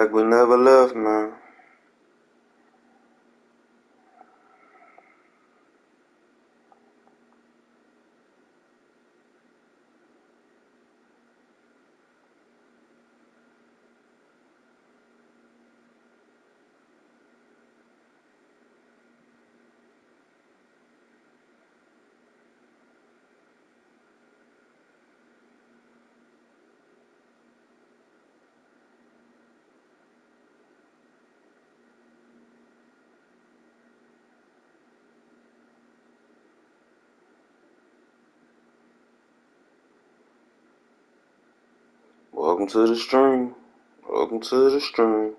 Like we never left, man. Welcome to the stream. Welcome to the stream.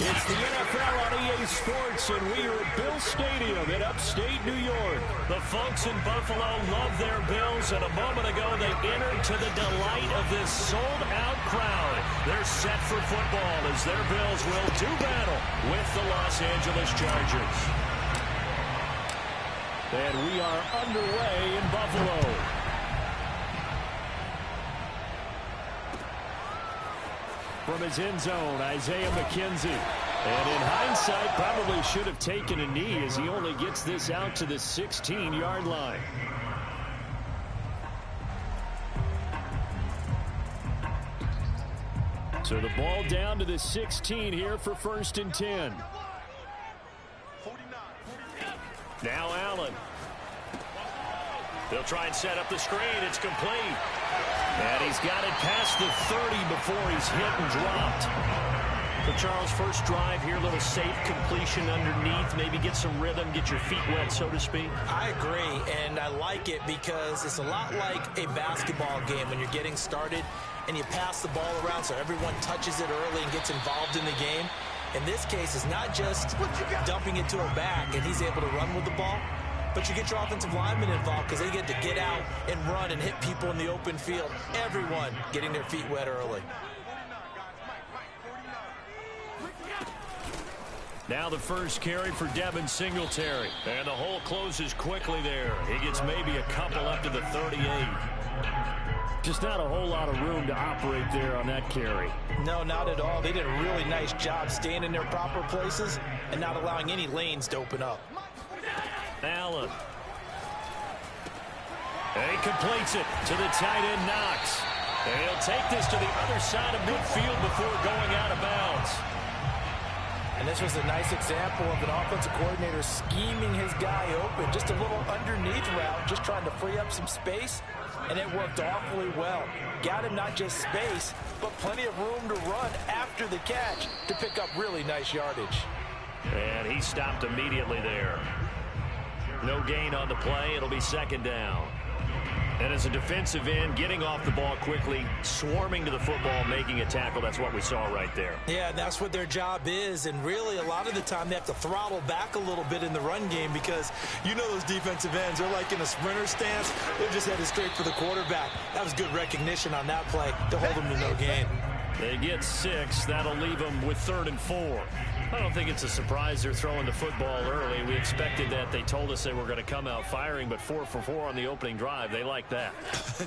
It's the NFL on EA Sports, and we are at Bill Stadium in upstate New York. The folks in Buffalo love their Bills, and a moment ago they entered to the delight of this sold-out crowd. They're set for football as their Bills will do battle with the Los Angeles Chargers. And we are underway in Buffalo. From his end zone, Isaiah McKenzie. And in hindsight, probably should have taken a knee as he only gets this out to the 16-yard line. So the ball down to the 16 here for 1st and 10. Now Allen. They'll try and set up the screen. It's complete. And he's got it past the 30 before he's hit and dropped. So, Charles, first drive here, a little safe completion underneath. Maybe get some rhythm, get your feet wet, so to speak. I agree, and I like it because it's a lot like a basketball game when you're getting started and you pass the ball around so everyone touches it early and gets involved in the game. In this case, it's not just dumping it to a back and he's able to run with the ball, but you get your offensive linemen involved because they get to get out and run and hit people in the open field. Everyone getting their feet wet early. Now the first carry for Devin Singletary. And the hole closes quickly there. He gets maybe a couple up to the 38. Just not a whole lot of room to operate there on that carry. No, not at all. They did a really nice job staying in their proper places and not allowing any lanes to open up. Allen. And he completes it to the tight end, Knox. And he'll take this to the other side of midfield before going out of bounds. And this was a nice example of an offensive coordinator scheming his guy open. Just a little underneath route, just trying to free up some space. And it worked awfully well. Got him not just space, but plenty of room to run after the catch to pick up really nice yardage. And he stopped immediately there. No gain on the play. It'll be second down. And as a defensive end, getting off the ball quickly, swarming to the football, making a tackle, that's what we saw right there. Yeah, that's what their job is. And really, a lot of the time, they have to throttle back a little bit in the run game because you know those defensive ends, they're like in a sprinter stance. They're just headed straight for the quarterback. That was good recognition on that play to hold them to no gain. They get 6. That'll leave them with 3rd and 4. I don't think it's a surprise they're throwing the football early. We expected that. They told us they were going to come out firing, but 4 for 4 on the opening drive. They like that.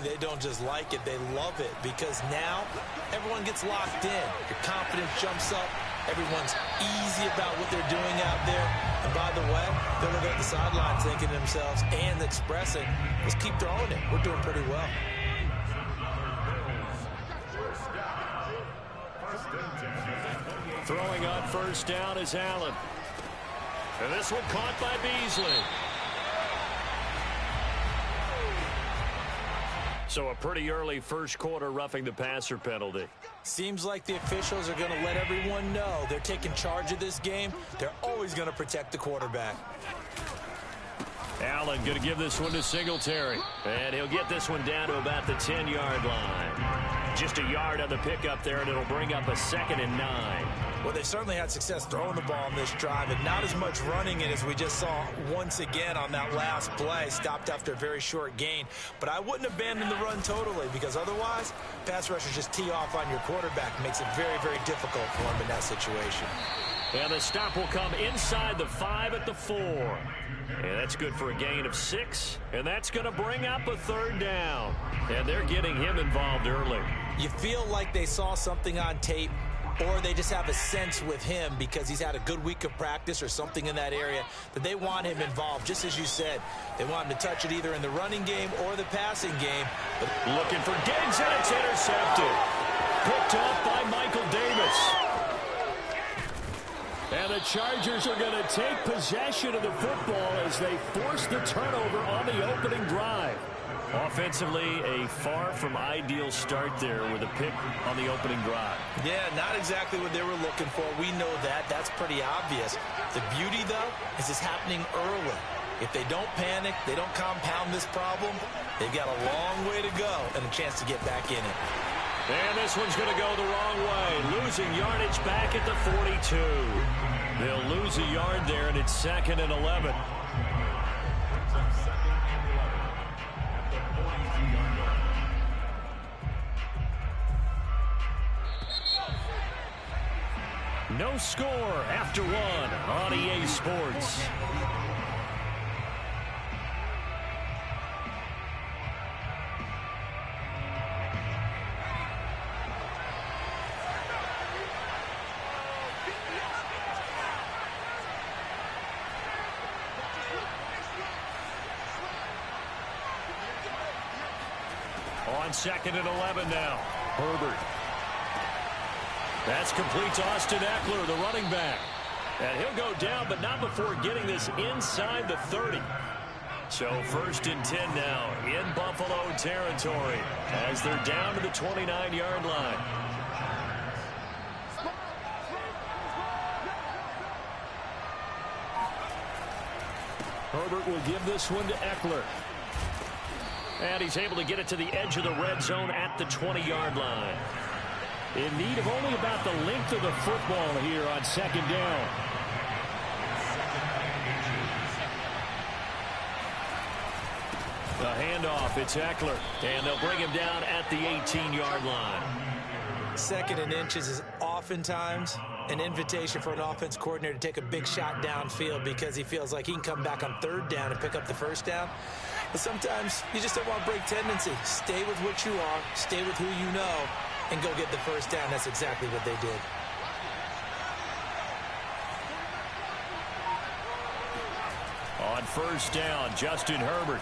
They don't just like it. They love it because now everyone gets locked in. Your confidence jumps up. Everyone's easy about what they're doing out there. And by the way, they're looking at the sidelines thinking to themselves and expressing, let's keep throwing it. We're doing pretty well. Throwing on first down is Allen. And this one caught by Beasley. So a pretty early first quarter roughing the passer penalty. Seems like the officials are going to let everyone know they're taking charge of this game. They're always going to protect the quarterback. Allen going to give this one to Singletary. And he'll get this one down to about the 10-yard line. Just a yard on the pickup there, and it'll bring up a 2nd and 9. Well, they certainly had success throwing the ball on this drive, and not as much running it as we just saw once again on that last play. Stopped after a very short gain. But I wouldn't abandon the run totally, because otherwise, pass rushers just tee off on your quarterback. Makes it very, very difficult for him in that situation. And the stop will come inside the 5 at the 4. And that's good for a gain of 6. And that's going to bring up a 3rd down. And they're getting him involved early. You feel like they saw something on tape, or they just have a sense with him because he's had a good week of practice or something in that area that they want him involved. Just as you said, they want him to touch it either in the running game or the passing game. But looking for Diggs, and it's intercepted. Picked off by Michael Davis. And the Chargers are going to take possession of the football as they force the turnover on the opening drive. Offensively, a far from ideal start there with a pick on the opening drive. Yeah, not exactly what they were looking for. We know that. That's pretty obvious. The beauty, though, is it's happening early. If they don't panic, they don't compound this problem, they've got a long way to go and a chance to get back in it. And this one's going to go the wrong way. Losing yardage back at the 42. They'll lose a yard there, and it's 2nd and 11. No score after 1 on EA Sports. On 2nd and 11 now. Herbert. That's complete to Austin Eckler, the running back. And he'll go down, but not before getting this inside the 30. So 1st and 10 now in Buffalo territory as they're down to the 29-yard line. Herbert will give this one to Eckler. And he's able to get it to the edge of the red zone at the 20-yard line. In need of only about the length of the football here on 2nd down. The handoff, it's Eckler. And they'll bring him down at the 18-yard line. 2nd and inches is oftentimes an invitation for an offense coordinator to take a big shot downfield because he feels like he can come back on third down and pick up the first down. But sometimes you just don't want to break tendency. Stay with what you are, stay with who you know, and go get the first down. That's exactly what they did. On first down, Justin Herbert.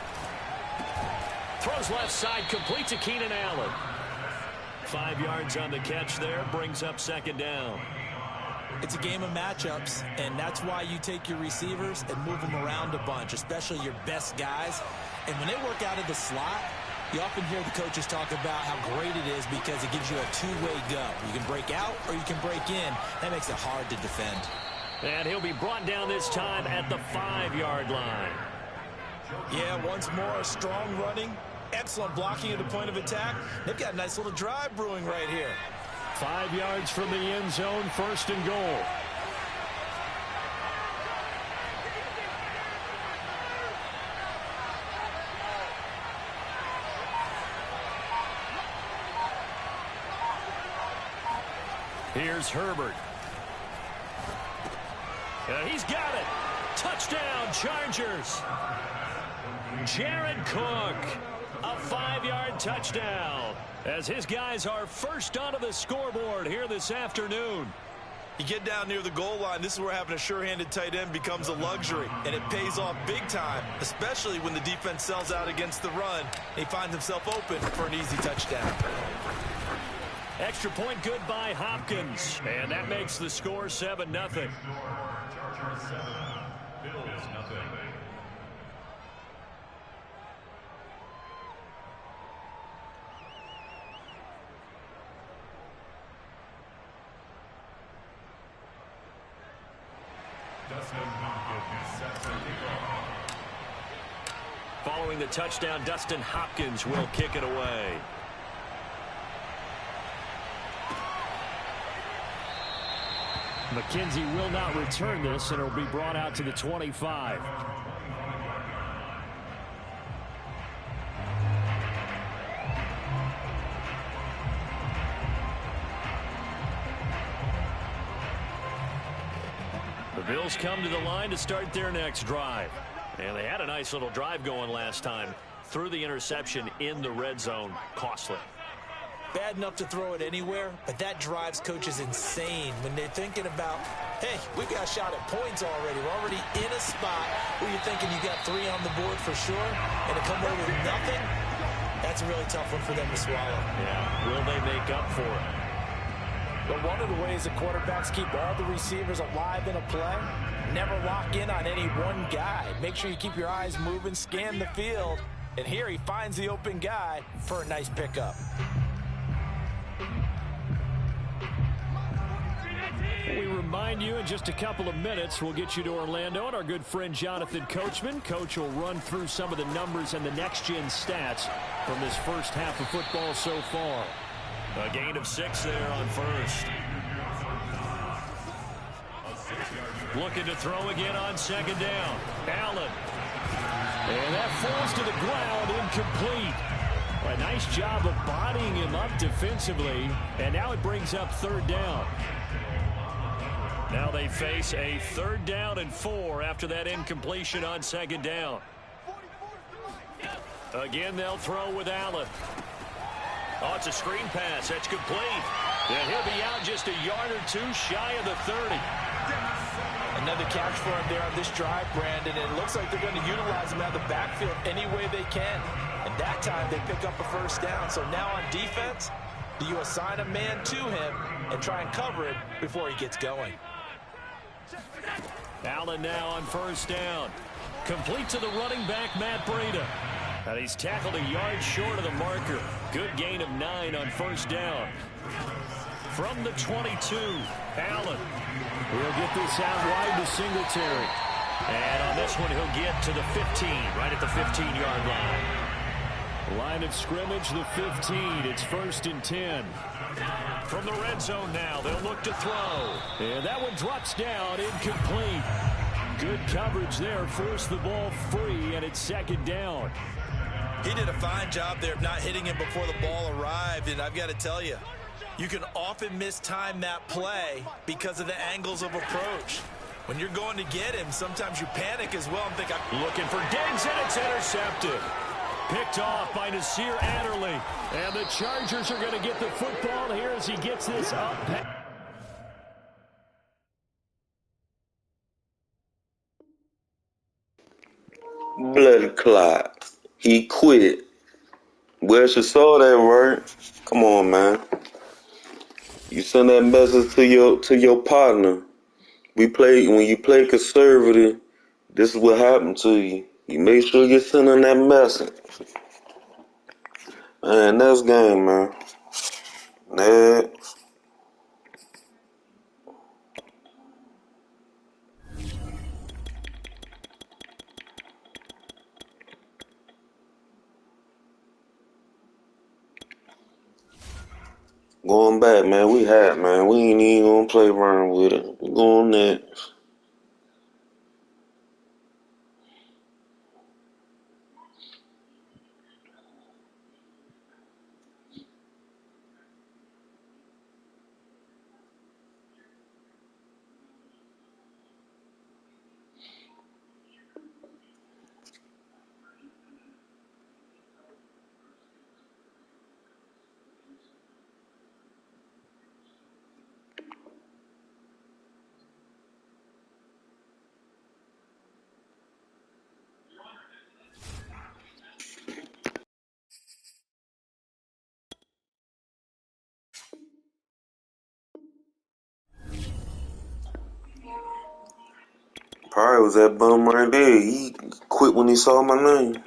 Throws left side, complete to Keenan Allen. 5 yards on the catch there, brings up second down. It's a game of matchups, and that's why you take your receivers and move them around a bunch, especially your best guys. And when they work out of the slot, you often hear the coaches talk about how great it is because it gives you a two-way go. You can break out or you can break in. That makes it hard to defend. And he'll be brought down this time at the 5-yard line. Yeah, once more, strong running, excellent blocking at the point of attack. They've got a nice little drive brewing right here. 5 yards from the end zone, first and goal. Here's Herbert. And he's got it. Touchdown, Chargers. Jared Cook, a 5-yard touchdown, as his guys are first onto the scoreboard here this afternoon. You get down near the goal line, this is where having a sure-handed tight end becomes a luxury, and it pays off big time, especially when the defense sells out against the run. He finds himself open for an easy touchdown. Extra point good by Hopkins, and that makes the score 7-0. Chargers 7, Bills nothing. Following the touchdown, Dustin Hopkins will kick it away. McKenzie will not return this, and it will be brought out to the 25. The Bills come to the line to start their next drive. And they had a nice little drive going last time. Threw the interception in the red zone. Costly. Bad enough to throw it anywhere, but that drives coaches insane when they're thinking about, hey, we've got a shot at points already. We're already in a spot where you're thinking you got 3 on the board for sure, and to come away with nothing, that's a really tough one for them to swallow. Yeah, will they make up for it? But one of the ways that quarterbacks keep all the receivers alive in a play, never lock in on any one guy. Make sure you keep your eyes moving, scan the field, and here he finds the open guy for a nice pickup. We remind you in just a couple of minutes, we'll get you to Orlando and our good friend Jonathan Coachman. Coach will run through some of the numbers and the next-gen stats from this first half of football so far. A gain of 6 there on first. Looking to throw again on second down. Allen. And that falls to the ground, incomplete. A nice job of bodying him up defensively, and now it brings up third down. Now they face a 3rd down and 4 after that incompletion on second down. Again, they'll throw with Allen. Oh, it's a screen pass. That's complete. And he'll be out just a yard or 2 shy of the 30. Another catch for him there on this drive, Brandon, and it looks like they're going to utilize him out of the backfield any way they can. And that time they pick up a first down. So now on defense, do you assign a man to him and try and cover it before he gets going? Allen now on first down. Complete to the running back, Matt Breida. And he's tackled a yard short of the marker. Good gain of 9 on first down. From the 22, Allen. He'll get this out wide to Singletary. And on this one, he'll get to the 15, right at the 15-yard line. Line of scrimmage, the 15. It's 1st and 10. From the red zone now, they'll look to throw. And that one drops down, incomplete. Good coverage there, forced the ball free, and it's 2nd down. He did a fine job there of not hitting him before the ball arrived, and I've got to tell you, You can often mistime that play because of the angles of approach. When you're going to get him, sometimes you panic as well and think, looking for Diggs, and it's intercepted. Picked off by Nasir Adderley. And the Chargers are going to get the football here as he gets this up. Blood clot. He quit. Well, you saw that, right? Come on, man. You send that message to your partner. When you play conservative, this is what happened to you. You make sure you're sending that message. Man, next game, man. Next. Going back, man. We had, man. We ain't even gonna play around with it. We going next. Probably was that bum right there. He quit when he saw my name.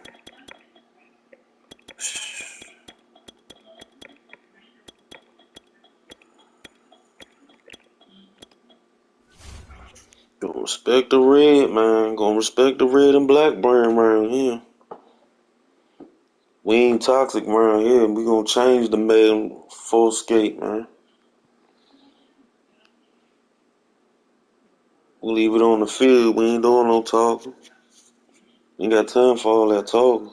Gonna respect the red, man. Gonna respect the red and black brand around here. We ain't toxic around here. We gonna change the Madden full skate, man. We leave it on the field. We ain't doing no talking. Ain't got time for all that talking.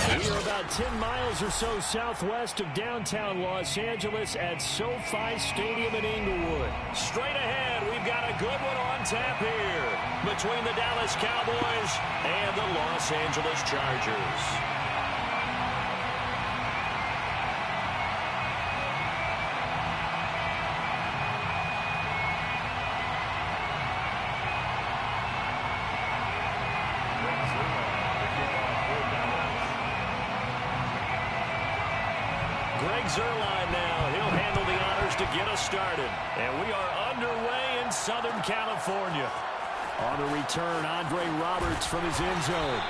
We are about 10 miles or so southwest of downtown Los Angeles at SoFi Stadium in Inglewood. Straight ahead, we've got a good one on tap here between the Dallas Cowboys and the Los Angeles Chargers. Zerline now. He'll handle the honors to get us started. And we are underway in Southern California. On the return, Andre Roberts from his end zone.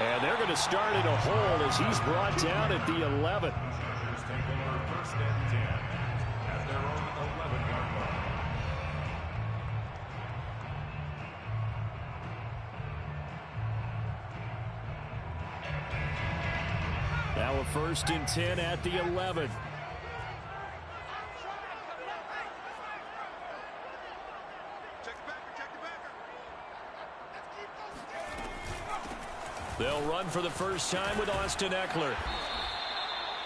And they're going to start in a hole as he's brought down at the 11. First and 10 at their own 11-yard line. Now a 1st and 10 at the 11. They'll run for the first time with Austin Eckler.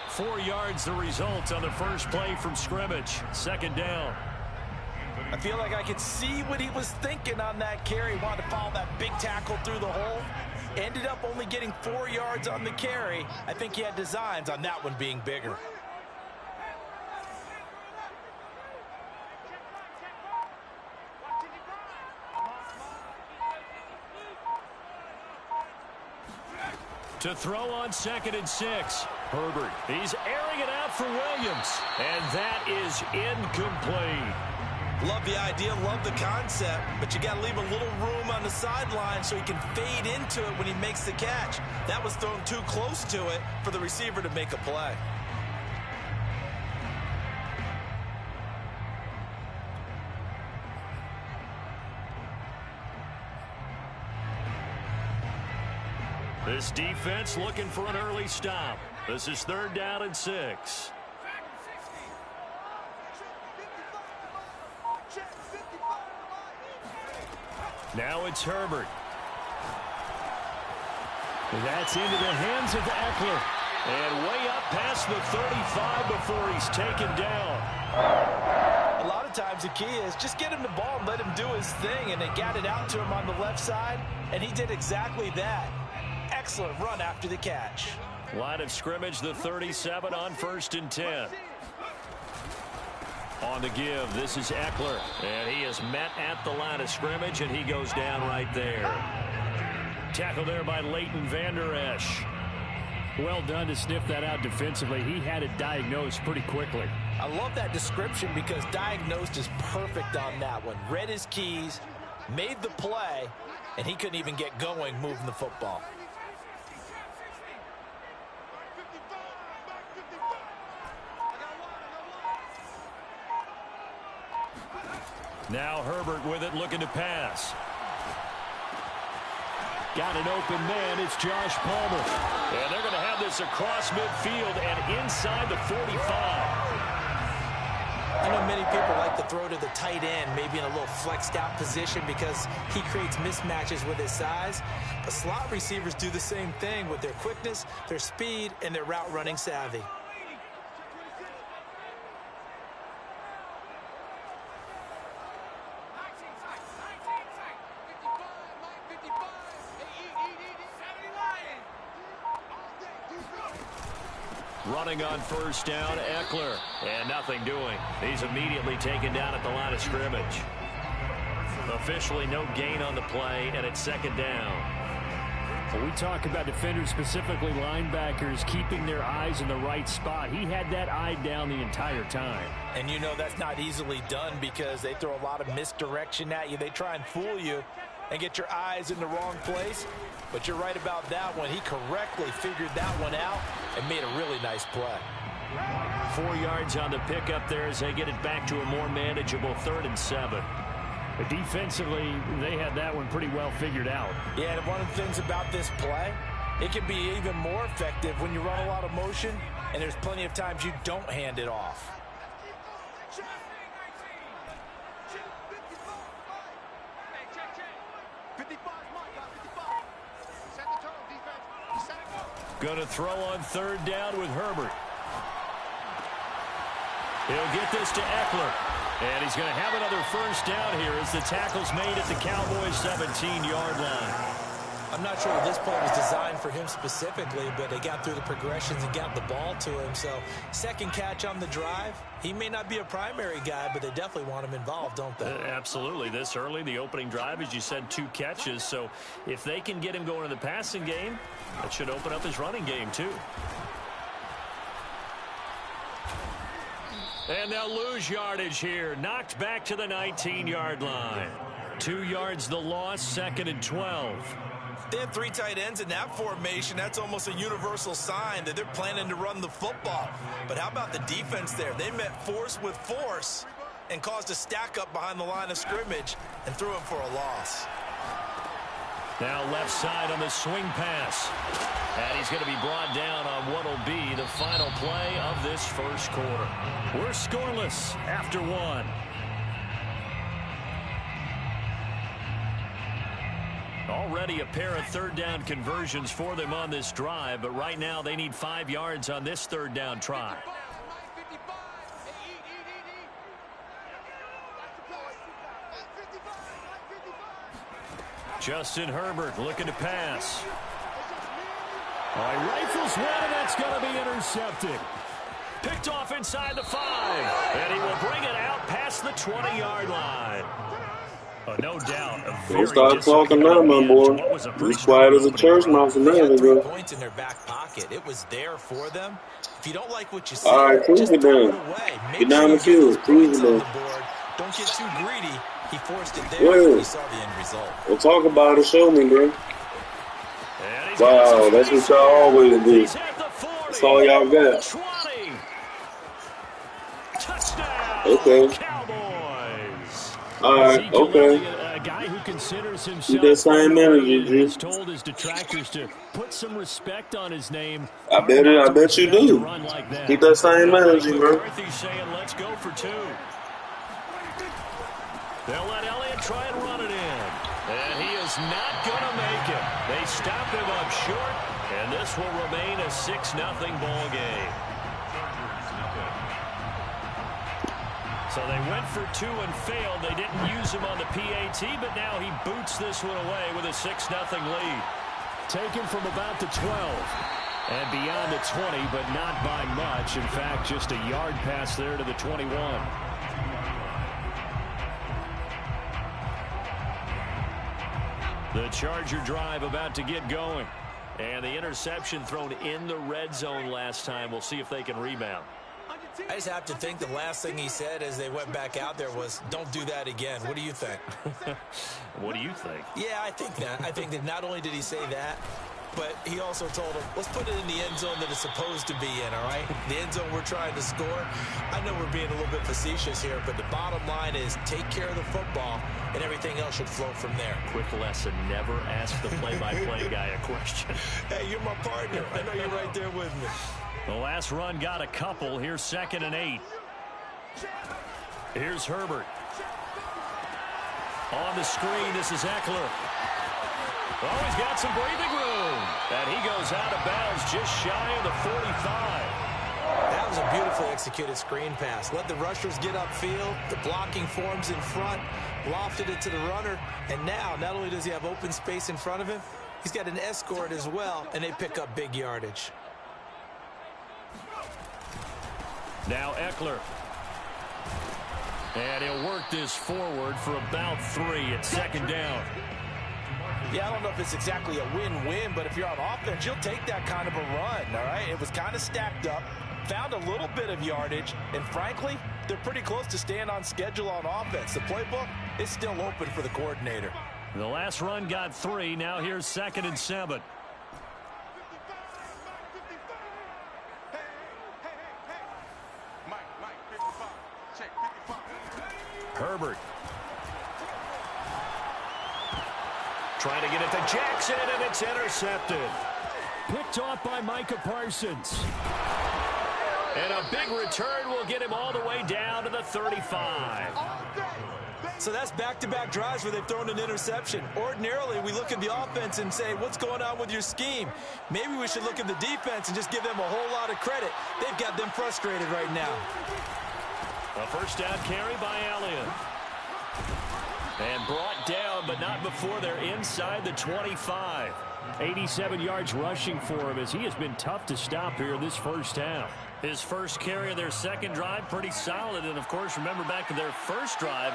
4 yards the result on the first play from scrimmage. 2nd down. I feel like I could see what he was thinking on that carry. Wanted to follow that big tackle through the hole. Ended up only getting 4 yards on the carry. I think he had designs on that one being bigger. To throw on 2nd and 6. Herbert. He's airing it out for Williams. And that is incomplete. Love the idea, love the concept, but you got to leave a little room on the sideline so he can fade into it when he makes the catch. That was thrown too close to it for the receiver to make a play. This defense looking for an early stop. This is 3rd down and 6. Now it's Herbert. That's into the hands of Eckler. And way up past the 35 before he's taken down. A lot of times the key is just get him the ball and let him do his thing. And they got it out to him on the left side, and he did exactly that. Excellent run after the catch. Line of scrimmage, the 37 on 1st and 10. On the give, this is Eckler. And he is met at the line of scrimmage, and he goes down right there. Tackled there by Leighton Vander Esch. Well done to sniff that out defensively. He had it diagnosed pretty quickly. I love that description because diagnosed is perfect on that one. Read his keys, made the play, and he couldn't even get going moving the football. Now Herbert with it, looking to pass. Got an open man. It's Josh Palmer. And they're going to have this across midfield and inside the 45. I know many people like to throw to the tight end, maybe in a little flexed out position because he creates mismatches with his size. But slot receivers do the same thing with their quickness, their speed, and their route running savvy. Running on 1st down, Eckler. And nothing doing. He's immediately taken down at the line of scrimmage. Officially no gain on the play, and it's 2nd down. When we talk about defenders, specifically linebackers, keeping their eyes in the right spot, he had that eye down the entire time. And you know that's not easily done because they throw a lot of misdirection at you. They try and fool you and get your eyes in the wrong place. But you're right about that one. He correctly figured that one out and made a really nice play. 4 yards on the pickup there as they get it back to a more manageable 3rd and 7. But defensively, they had that one pretty well figured out. Yeah, and one of the things about this play, it can be even more effective when you run a lot of motion, and there's plenty of times you don't hand it off. Going to throw on 3rd down with Herbert. He'll get this to Eckler. And he's going to have another 1st down here as the tackle's made at the Cowboys' 17-yard line. I'm not sure this play was designed for him specifically, but they got through the progressions and got the ball to him. So 2nd catch on the drive. He may not be a primary guy, but they definitely want him involved, don't they? Absolutely. This early, the opening drive, as you said, 2 catches. So if they can get him going in the passing game, that should open up his running game too. And they'll lose yardage here. Knocked back to the 19-yard line. 2 yards the loss, 2nd and 12. They have 3 tight ends in that formation. That's almost a universal sign that they're planning to run the football. But how about the defense there? They met force with force and caused a stack up behind the line of scrimmage and threw him for a loss. Now left side on the swing pass. And he's going to be brought down on what will be the final play of this first quarter. We're scoreless after one. Already a pair of third down conversions for them on this drive, but right now they need 5 yards on this third down try. Justin Herbert looking to pass. All right, rifles one, and that's going to be intercepted. Picked off inside the 5, and he will bring it out past the 20-yard line. No doubt. Don't start talking now, my boy. Be quiet as a church mouse and They had 3 everything. points in their back pocket. It was there for them. If you don't like what you see, All right, prove just it throw then. it away. Get Make down sure the you get field. those Prove points it on then. the board. Don't get too greedy. He forced it there. Go ahead. We saw the end result. We'll talk about it. Show me, bro. Wow, that's what y'all always do. That's all y'all got. 20. Touchdown. Okay. Cowboys. All right, okay. A guy who considers Keep himself that same energy, G. has told his detractors to put some respect on his name. I bet you do. Keep that same energy, bro. McCarthy's saying, let's go for 2. They'll let Elliott try and run it in. And he is not going to make it. They stop him up short, and this will remain a 6-0 ball game. So they went for 2 and failed. They didn't use him on the PAT, but now he boots this one away with a 6-0 lead. Taken from about the 12 and beyond the 20, but not by much. In fact, just a yard pass there to the 21. The Charger drive about to get going. And the interception thrown in the red zone last time. We'll see if they can rebound. I just have to think the last thing he said as they went back out there was, don't do that again. What do you think? What do you think? Yeah, I think that. I think that not only did he say that, but he also told him, let's put it in the end zone that it's supposed to be in, all right? The end zone we're trying to score. I know we're being a little bit facetious here, but the bottom line is take care of the football, and everything else should flow from there. Quick lesson, never ask the play-by-play guy a question. Hey, you're my partner. I know you're right there with me. The last run got a couple. Here's 2nd and 8. Here's Herbert. On the screen, this is Eckler. Oh, he's got some breathing room. And he goes out of bounds just shy of the 45. That was a beautifully executed screen pass. Let the rushers get upfield. The blocking forms in front. Lofted it to the runner. And now, not only does he have open space in front of him, he's got an escort as well, and they pick up big yardage. Now Eckler. And he'll work this forward for about 3 at 2nd down. Yeah, I don't know if it's exactly a win-win, but if you're on offense, you'll take that kind of a run, all right? It was kind of stacked up, found a little bit of yardage, and frankly, they're pretty close to staying on schedule on offense. The playbook is still open for the coordinator. The last run got 3. Now here's 2nd and 7. Herbert. Trying to get it to Jackson, and it's intercepted. Picked off by Micah Parsons. And a big return will get him all the way down to the 35. So that's back-to-back drives where they've thrown an interception. Ordinarily, we look at the offense and say, what's going on with your scheme? Maybe we should look at the defense and just give them a whole lot of credit. They've got them frustrated right now. A first down carry by Elliott. And brought down, but not before they're inside the 25. 87 yards rushing for him as he has been tough to stop here this first half. His first carry of their second drive, pretty solid. And, of course, remember back to their first drive,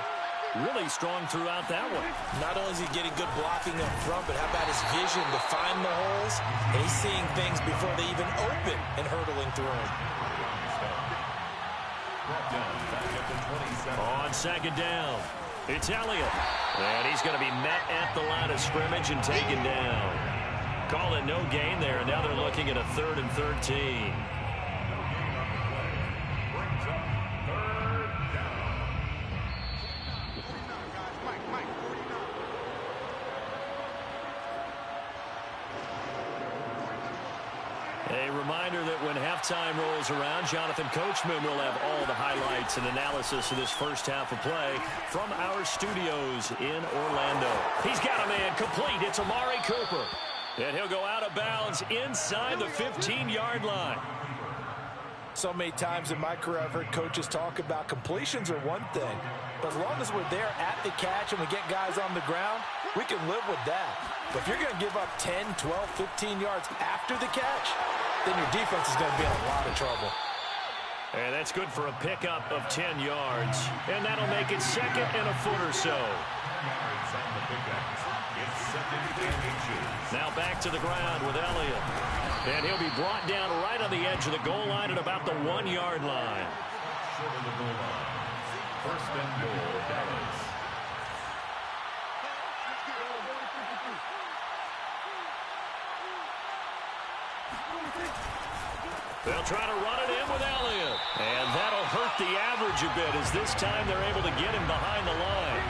really strong throughout that one. Not only is he getting good blocking up front, but how about his vision to find the holes? And he's seeing things before they even open and hurtling through them. On 2nd down, it's Elliott. And he's going to be met at the line of scrimmage and taken down. Call it no gain there, and now they're looking at a 3rd and 13. A reminder that when halftime rolls around, Jonathan Coachman will have all the highlights and analysis of this first half of play from our studios in Orlando. He's got a man complete. It's Amari Cooper. And he'll go out of bounds inside the 15-yard line. So many times in my career I've heard coaches talk about completions are one thing, but as long as we're there at the catch and we get guys on the ground, we can live with that. But if you're going to give up 10, 12, 15 yards after the catch, then your defense is going to be in a lot of trouble. And that's good for a pickup of 10 yards. And that'll make it second and a foot or so. Now back to the ground with Elliott. And he'll be brought down right on the edge of the goal line at about the 1-yard line. First and goal, Dallas. They'll try to run it in with Elliott. And that'll hurt the average a bit as this time they're able to get him behind the line.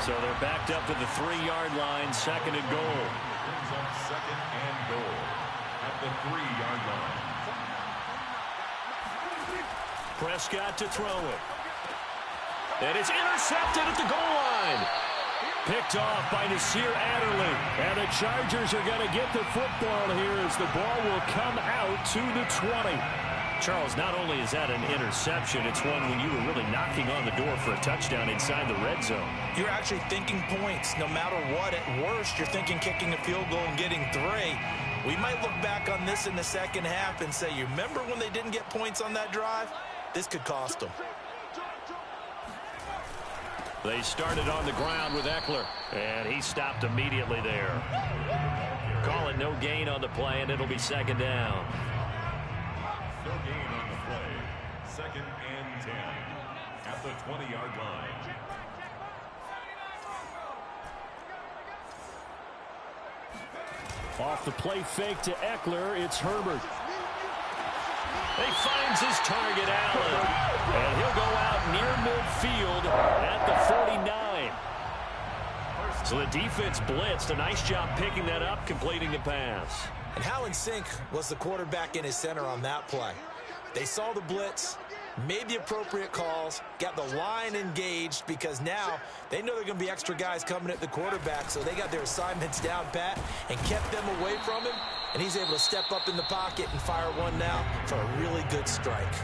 So they're backed up to the 3-yard line, second and goal. Brings up second and goal at the 3-yard line. Prescott to throw it. And it's intercepted at the goal line. Picked off by Nasir Adderley. And the Chargers are going to get the football here as the ball will come out to the 20. Charles, not only is that an interception, it's one when you were really knocking on the door for a touchdown inside the red zone. You're actually thinking points. No matter what, at worst, you're thinking kicking a field goal and getting 3. We might look back on this in the second half and say, you remember when they didn't get points on that drive? This could cost them. They started on the ground with Eckler, and he stopped immediately there. Call it no gain on the play, and it'll be second down. No gain on the play. Second and 10 at the 20-yard line. Off the play fake to Eckler, it's Herbert. He finds his target, Allen. And he'll go out near midfield at the 49. So the defense blitzed. A nice job picking that up, completing the pass. And how in sync was the quarterback in his center on that play? They saw the blitz, made the appropriate calls, got the line engaged because now they know there are going to be extra guys coming at the quarterback, so they got their assignments down pat and kept them away from him, and he's able to step up in the pocket and fire one now for a really good strike.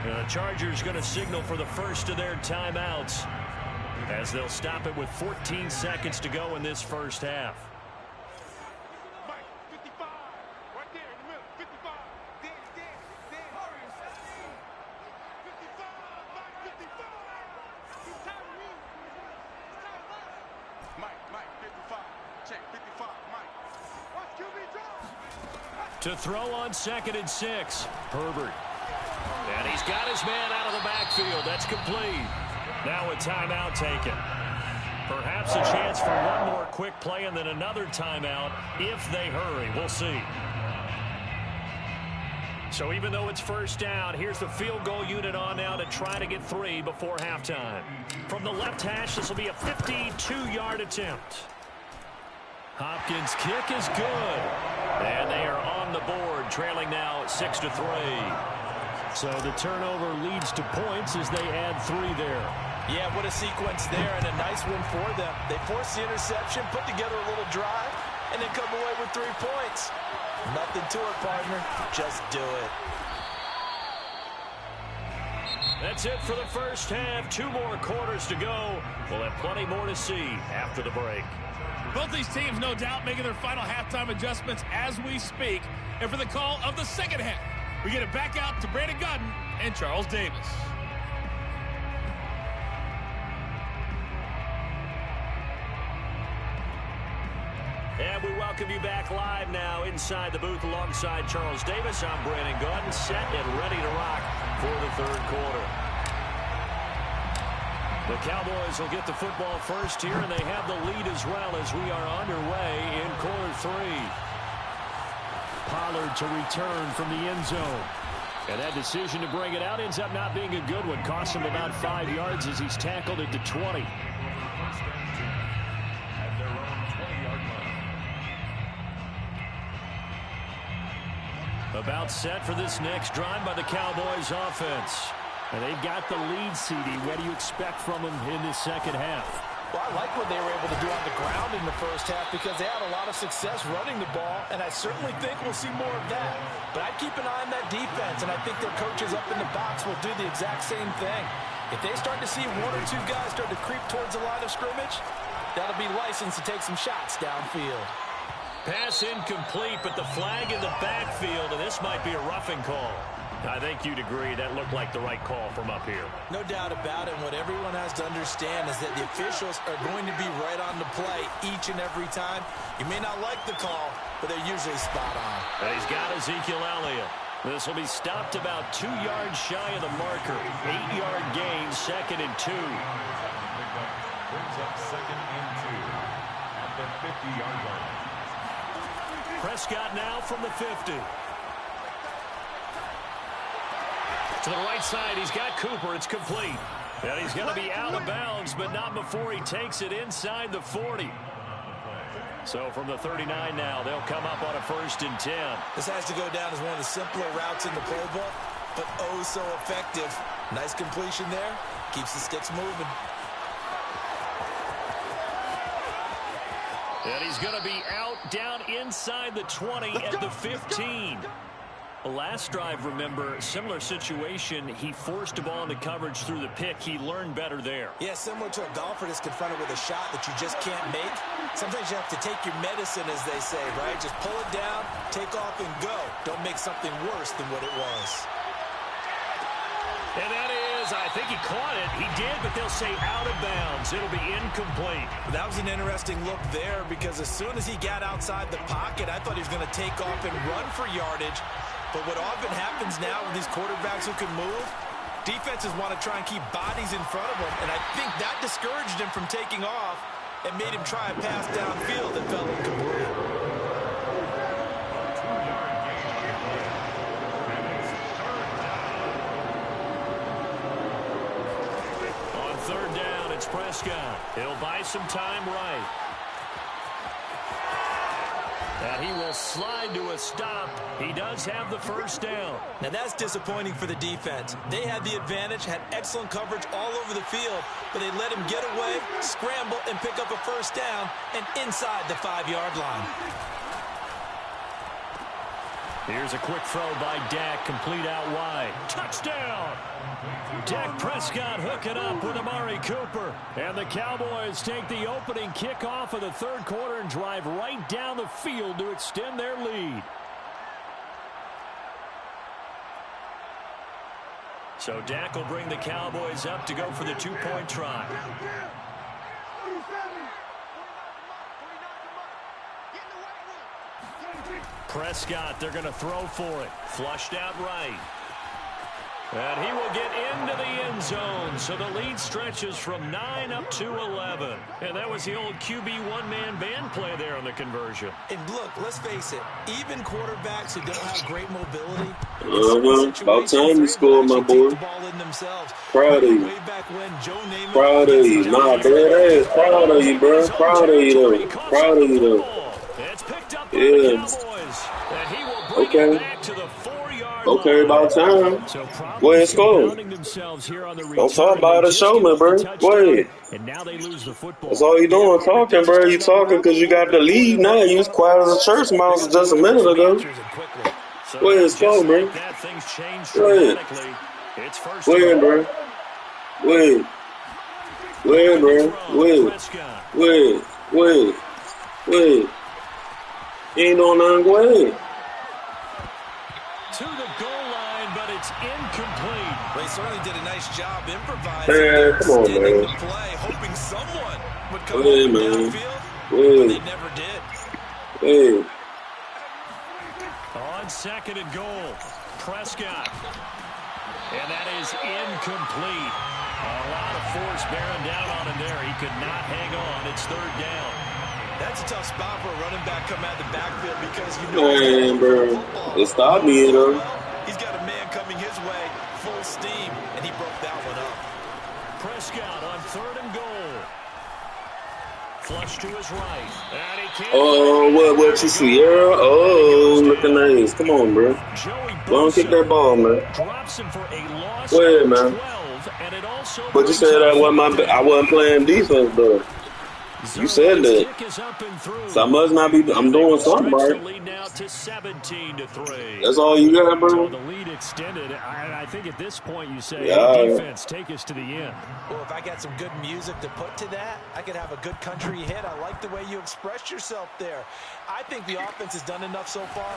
The Chargers going to signal for the first of their timeouts as they'll stop it with 14 seconds to go in this first half. To throw on second and 6, Herbert. And he's got his man out of the backfield. That's complete. Now a timeout taken. Perhaps a chance for one more quick play and then another timeout if they hurry. We'll see. So even though it's first down, here's the field goal unit on now to try to get 3 before halftime. From the left hash, this will be a 52-yard attempt. Hopkins' kick is good. And they are on the board, trailing now 6-3. So the turnover leads to points as they add 3 there. Yeah, what a sequence there, and a nice one for them. They force the interception, put together a little drive, and then come away with 3 points. Nothing to it, partner. Just do it. That's it for the first half. 2 more quarters to go. We'll have plenty more to see after the break. Both these teams, no doubt, making their final halftime adjustments as we speak. And for the call of the second half, we get it back out to Brandon Godden and Charles Davis. And we welcome you back live now inside the booth alongside Charles Davis. I'm Brandon Godden, set and ready to rock for the third quarter. The Cowboys will get the football first here, and they have the lead as well as we are underway in quarter 3. Pollard to return from the end zone. And that decision to bring it out ends up not being a good one. Costs him about 5 yards as he's tackled at the 20. At their own 20-yard line. About set for this next drive by the Cowboys offense. And they've got the lead, CD. What do you expect from them in this second half? Well, I like what they were able to do on the ground in the first half because they had a lot of success running the ball, and I certainly think we'll see more of that. But I'd keep an eye on that defense, and I think their coaches up in the box will do the exact same thing. If they start to see one or two guys start to creep towards the line of scrimmage, that'll be licensed to take some shots downfield. Pass incomplete, but the flag in the backfield, and this might be a roughing call. I think you'd agree that looked like the right call from up here. No doubt about it. What everyone has to understand is that the officials are going to be right on the play each and every time. You may not like the call, but they're usually spot on. And he's got Ezekiel Elliott. This will be stopped about 2 yards shy of the marker. 8-yard gain, 2nd and 2. Brings up 2nd and 2 at the 50-yard line. Prescott now from the 50. To the right side, he's got Cooper. It's complete. And he's going to be out of bounds, but not before he takes it inside the 40. So from the 39 now, they'll come up on a 1st and 10. This has to go down as one of the simpler routes in the playbook, but oh so effective. Nice completion there. Keeps the sticks moving. And he's going to be out down inside the 20 at the 15. Last drive, remember, similar situation. He forced a ball into coverage through the pick. He learned better there. Yeah, similar to a golfer that's confronted with a shot that you just can't make. Sometimes you have to take your medicine, as they say, right? Just pull it down, take off, and go. Don't make something worse than what it was. And that is, I think he caught it. He did, but they'll say out of bounds. It'll be incomplete. That was an interesting look there because as soon as he got outside the pocket, I thought he was going to take off and run for yardage. But what often happens now with these quarterbacks who can move, defenses want to try and keep bodies in front of them, and I think that discouraged him from taking off and made him try a pass downfield that fell incomplete. On 3rd down, it's Prescott. He'll buy some time right. And he will slide to a stop. He does have the 1st down. Now that's disappointing for the defense. They had the advantage, had excellent coverage all over the field, but they let him get away, scramble, and pick up a 1st down and inside the 5-yard line. Here's a quick throw by Dak, complete out wide. Touchdown! Dak Prescott hooking up with Amari Cooper. And the Cowboys take the opening kickoff of the 3rd quarter and drive right down the field to extend their lead. So Dak will bring the Cowboys up to go for the 2-point try. Prescott, they're going to throw for it. Flushed out right. And he will get into the end zone. So the lead stretches from 9 up to 11. And that was the old QB one-man band play there on the conversion. And look, let's face it, even quarterbacks who don't have great mobility, about time you scored, my boy. Proud of you. Proud of you. Nah, dead ass. Proud of you, bro. Proud of you, though. Proud of you, though. It's picked up by the Cowboys. And he will bring it back to the 4-yard line. Okay, about time. So go ahead, score. Don't talk about it, show me, bro. Go ahead. And now they lose the football. That's all you doing, talking, bro. You talking because you got the lead now. You was quiet as a church mouse just a minute ago. Go ahead, score, bro. Go ahead. Go ahead, bro. Go ahead. Go ahead, bro. Go ahead. Go ahead. Go ahead. Go ahead. You ain't doing nothing. Go ahead. To the goal line, but it's incomplete. Well, he certainly did a nice job improvising, come on, extending man. the play, hoping someone would come Hey, up man. downfield, Hey. but they never did. Hey. On 2nd and goal, Prescott. And that is incomplete. A lot of force bearing down on him there. He could not hang on. It's 3rd down. That's a tough spot for a running back coming out of the backfield because you know Man, bro. It stopped me, though. he's got a man coming his way, full steam, and he broke that one up. Prescott on 3rd and goal. Flush to his right. And he can't Oh, find anywhere what to you see, go. Earl? And he Oh, goes looking down. nice. Come on, bro. Joey Go and kick that Bosa ball, man. drops him for a loss Go ahead, of man. 12, and it also But you brings said up I fourth wasn't I down. wasn't playing defense though. You said Zuerlein's that. kick is up and through. So I must not be. I'm And they doing will something stretch the right. lead now to 17-3. That's all you got, So bro. the lead extended. I think at this point you say, Yeah. hey, defense, take us to the end. Well, if I got some good music to put to that, I could have a good country hit. I like the way you expressed yourself there. I think the offense has done enough so far.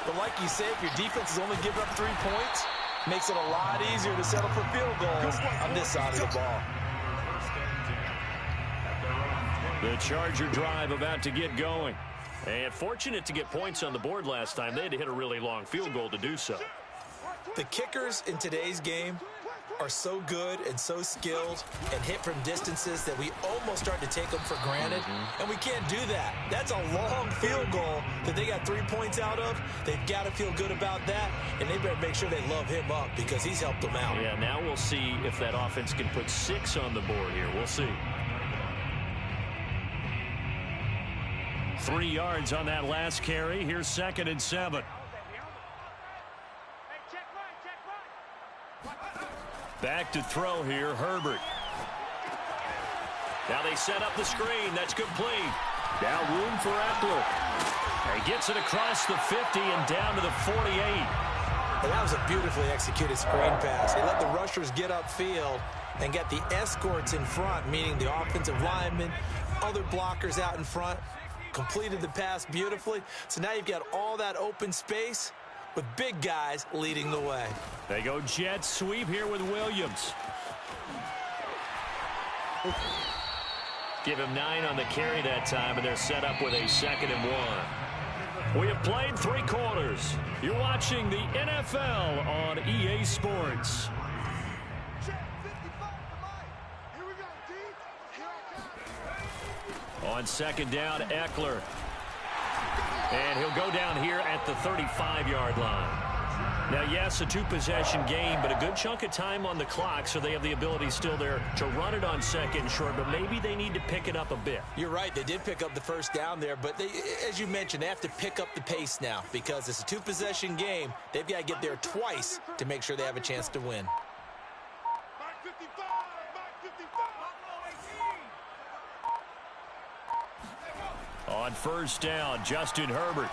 But like you say, if your defense is only giving up 3 points, makes it a lot easier to settle for field goals on this side of the ball. The Charger drive about to get going. And fortunate to get points on the board last time. They had to hit a really long field goal to do so. The kickers in today's game are so good and so skilled and hit from distances that we almost start to take them for granted. And we can't do that. That's a long field goal that they got 3 points out of. They've got to feel good about that, and they better make sure they love him up because he's helped them out. Yeah, now we'll see if that offense can put 6 on the board here. We'll see. 3 yards on that last carry. Here's 2nd and 7. Back to throw here, Herbert. Now they set up the screen. That's complete. Now room for Eckler. He gets it across the 50 and down to the 48. And that was a beautifully executed screen pass. They let the rushers get upfield and get the escorts in front, meaning the offensive linemen, other blockers out in front. Completed the pass beautifully. So now you've got all that open space with big guys leading the way. They go jet sweep here with Williams. Give him 9 on the carry that time, and they're set up with a 2nd and 1. We have played 3 quarters. You're watching the NFL on EA Sports. On 2nd down, Eckler. And he'll go down here at the 35-yard line. Now, yes, a 2-possession game, but a good chunk of time on the clock, so they have the ability still there to run it on 2nd and short, but maybe they need to pick it up a bit. You're right. They did pick up the first down there, but they, as you mentioned, they have to pick up the pace now because it's a 2-possession game. They've got to get there twice to make sure they have a chance to win. On 1st down, Justin Herbert.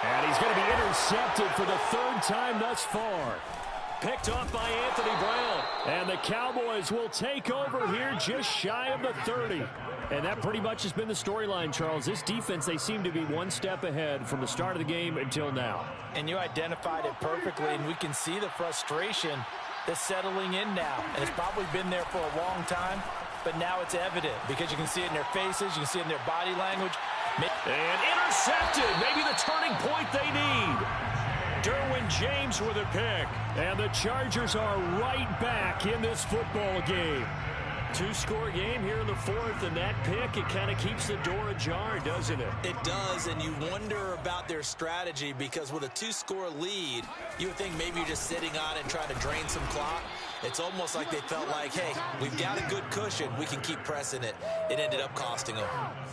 And he's going to be intercepted for the 3rd time thus far. Picked off by Anthony Brown. And the Cowboys will take over here just shy of the 30. And that pretty much has been the storyline, Charles. This defense, they seem to be one step ahead from the start of the game until now. And you identified it perfectly, and we can see the frustration that's settling in now. And it's probably been there for a long time, but now it's evident because you can see it in their faces, you can see it in their body language. And intercepted, maybe the turning point they need. Derwin James with a pick. And the Chargers are right back in this football game. 2-score game here in the 4th, and that pick, it kind of keeps the door ajar, doesn't it? It does, and you wonder about their strategy because with a 2-score lead, you would think maybe you're just sitting on it and trying to drain some clock. It's almost like they felt like, hey, we've got a good cushion. We can keep pressing it. It ended up costing them.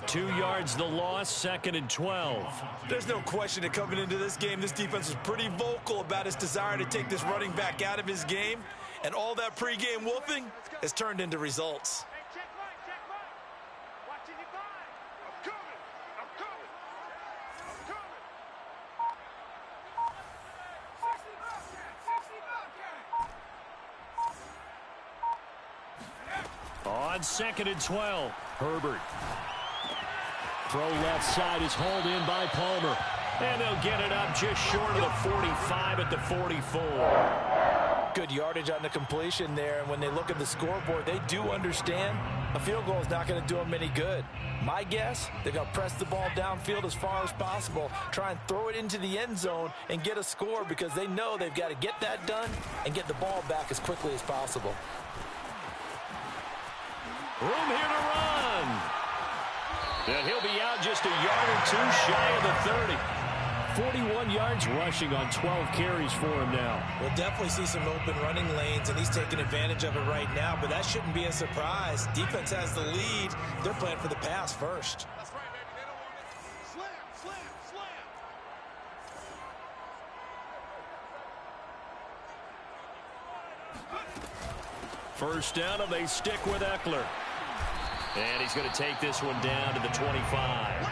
2 yards the loss, 2nd and 12. There's no question that coming into this game, this defense was pretty vocal about its desire to take this running back out of his game. And all that pregame wolfing has turned into results. On 2nd and 12, Herbert. Throw left side is hauled in by Palmer. And they'll get it up just short of the 45 at the 44. Good yardage on the completion there, and when they look at the scoreboard, they do understand a field goal is not going to do them any good. My guess, they're going to press the ball downfield as far as possible, try and throw it into the end zone and get a score because they know they've got to get that done and get the ball back as quickly as possible. Room here to run. And he'll be out just a yard or 2 shy of the 30. 41 yards rushing on 12 carries for him now. We'll definitely see some open running lanes, and he's taking advantage of it right now, but that shouldn't be a surprise. Defense has the lead. They're playing for the pass first. That's right, baby. They don't want it. Slam, slam, slam. First down, and they stick with Eckler. And he's going to take this one down to the 25.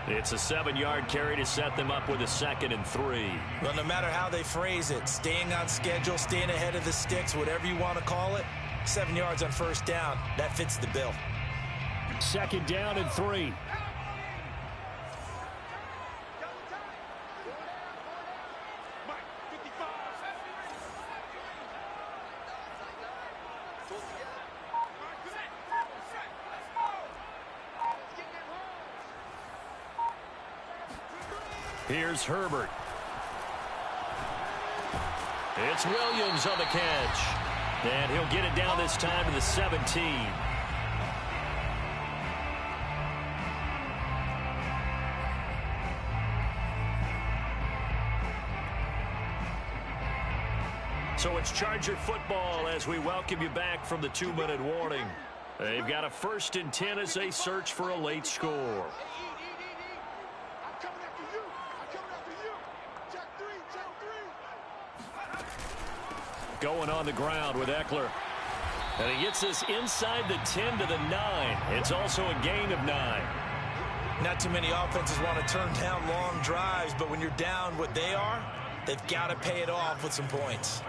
It's a 7-yard carry to set them up with a 2nd and 3. Well, no matter how they phrase it, staying on schedule, staying ahead of the sticks, whatever you want to call it, 7 yards on first down, that fits the bill. 2nd down and 3. Here's Herbert. It's Williams on the catch. And he'll get it down this time to the 17. So it's Charger football as we welcome you back from the 2-minute warning. They've got a 1st and 10 as they search for a late score. Going on the ground with Eckler. And he gets us inside the 10 to the 9. It's also a gain of 9. Not too many offenses want to turn down long drives, but when you're down what they are, they've got to pay it off with some points.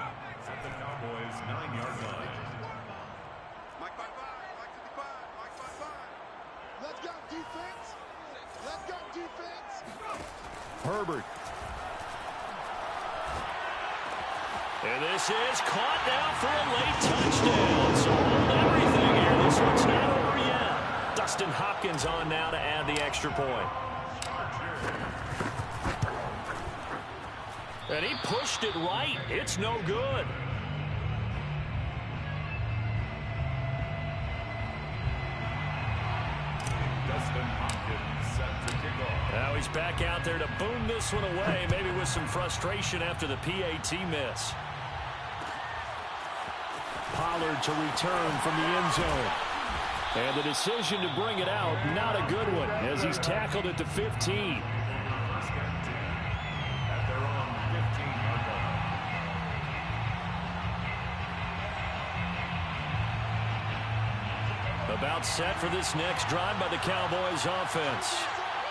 At the Cowboys' 9-yard line. Let's go, defense. Let's go, defense. Herbert. And this is caught now for a late touchdown. So hold everything here. This one's not over yet. Dustin Hopkins on now to add the extra point. And he pushed it right. It's no good. Dustin Hopkins set to kick off. Now he's back out there to boom this one away, maybe with some frustration after the PAT miss. Pollard to return from the end zone. And the decision to bring it out, not a good one, as he's tackled at the 15. First and 10 at their own 15-yard line. About set for this next drive by the Cowboys offense.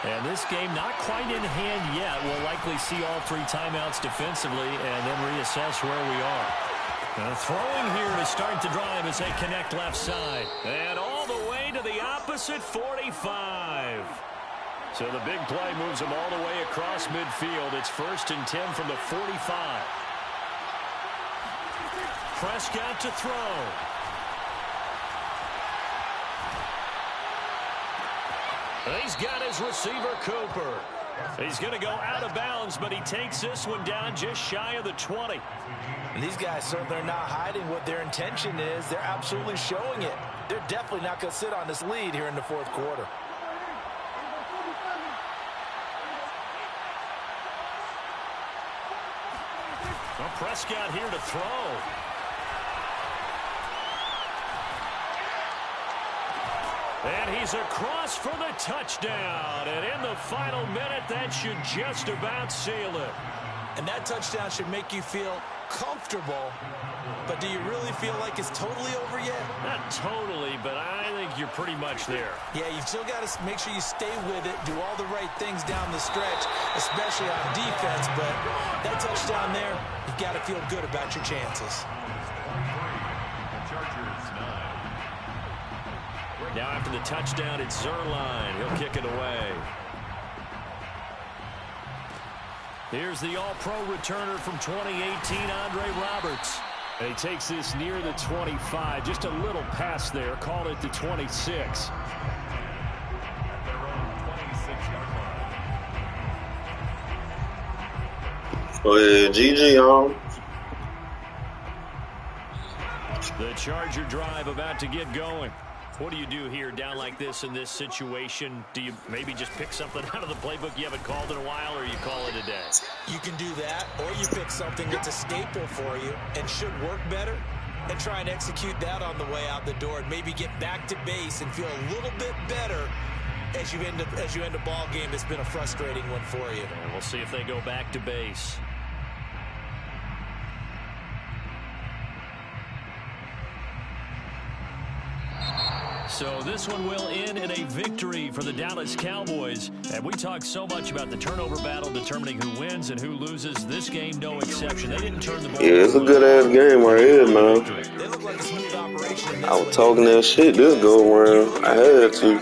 And this game not quite in hand yet. We'll likely see all 3 timeouts defensively and then reassess where we are. Throwing here to start the drive as they connect left side. And all the way to the opposite 45. So the big play moves them all the way across midfield. It's 1st and 10 from the 45. Prescott to throw. He's got his receiver, Cooper. He's going to go out of bounds, but he takes this one down just shy of the 20. And these guys certainly are not hiding what their intention is. They're absolutely showing it. They're definitely not going to sit on this lead here in the 4th quarter. Well, Prescott here to throw. And he's across for the touchdown. And in the final minute, that should just about seal it. And that touchdown should make you feel comfortable. But do you really feel like it's totally over yet? Not totally, but I think you're pretty much there. Yeah, you've still got to make sure you stay with it, do all the right things down the stretch, especially on defense. But that touchdown there, you've got to feel good about your chances. The Chargers 9. Now after the touchdown, it's Zerline. He'll kick it away. Here's the All-Pro returner from 2018, Andre Roberts. And he takes this near the 25. Just a little pass there. Call it the 26. At their own 26-yard line. Oh yeah, GG on. The Charger drive about to get going. What do you do here down like this in this situation? Do you maybe just pick something out of the playbook you haven't called in a while, or you call it a day? You can do that, or you pick something that's a staple for you and should work better and try and execute that on the way out the door and maybe get back to base and feel a little bit better as you end a ball game that's been a frustrating one for you. And we'll see if they go back to base. So this one will end in a victory for the Dallas Cowboys. And we talk so much about the turnover battle determining who wins and who loses. This game, no exception. They didn't turn the ball over. Yeah, it's a good-ass game right here, man. They look like a smooth operation. I was talking that shit this go-around. I had to.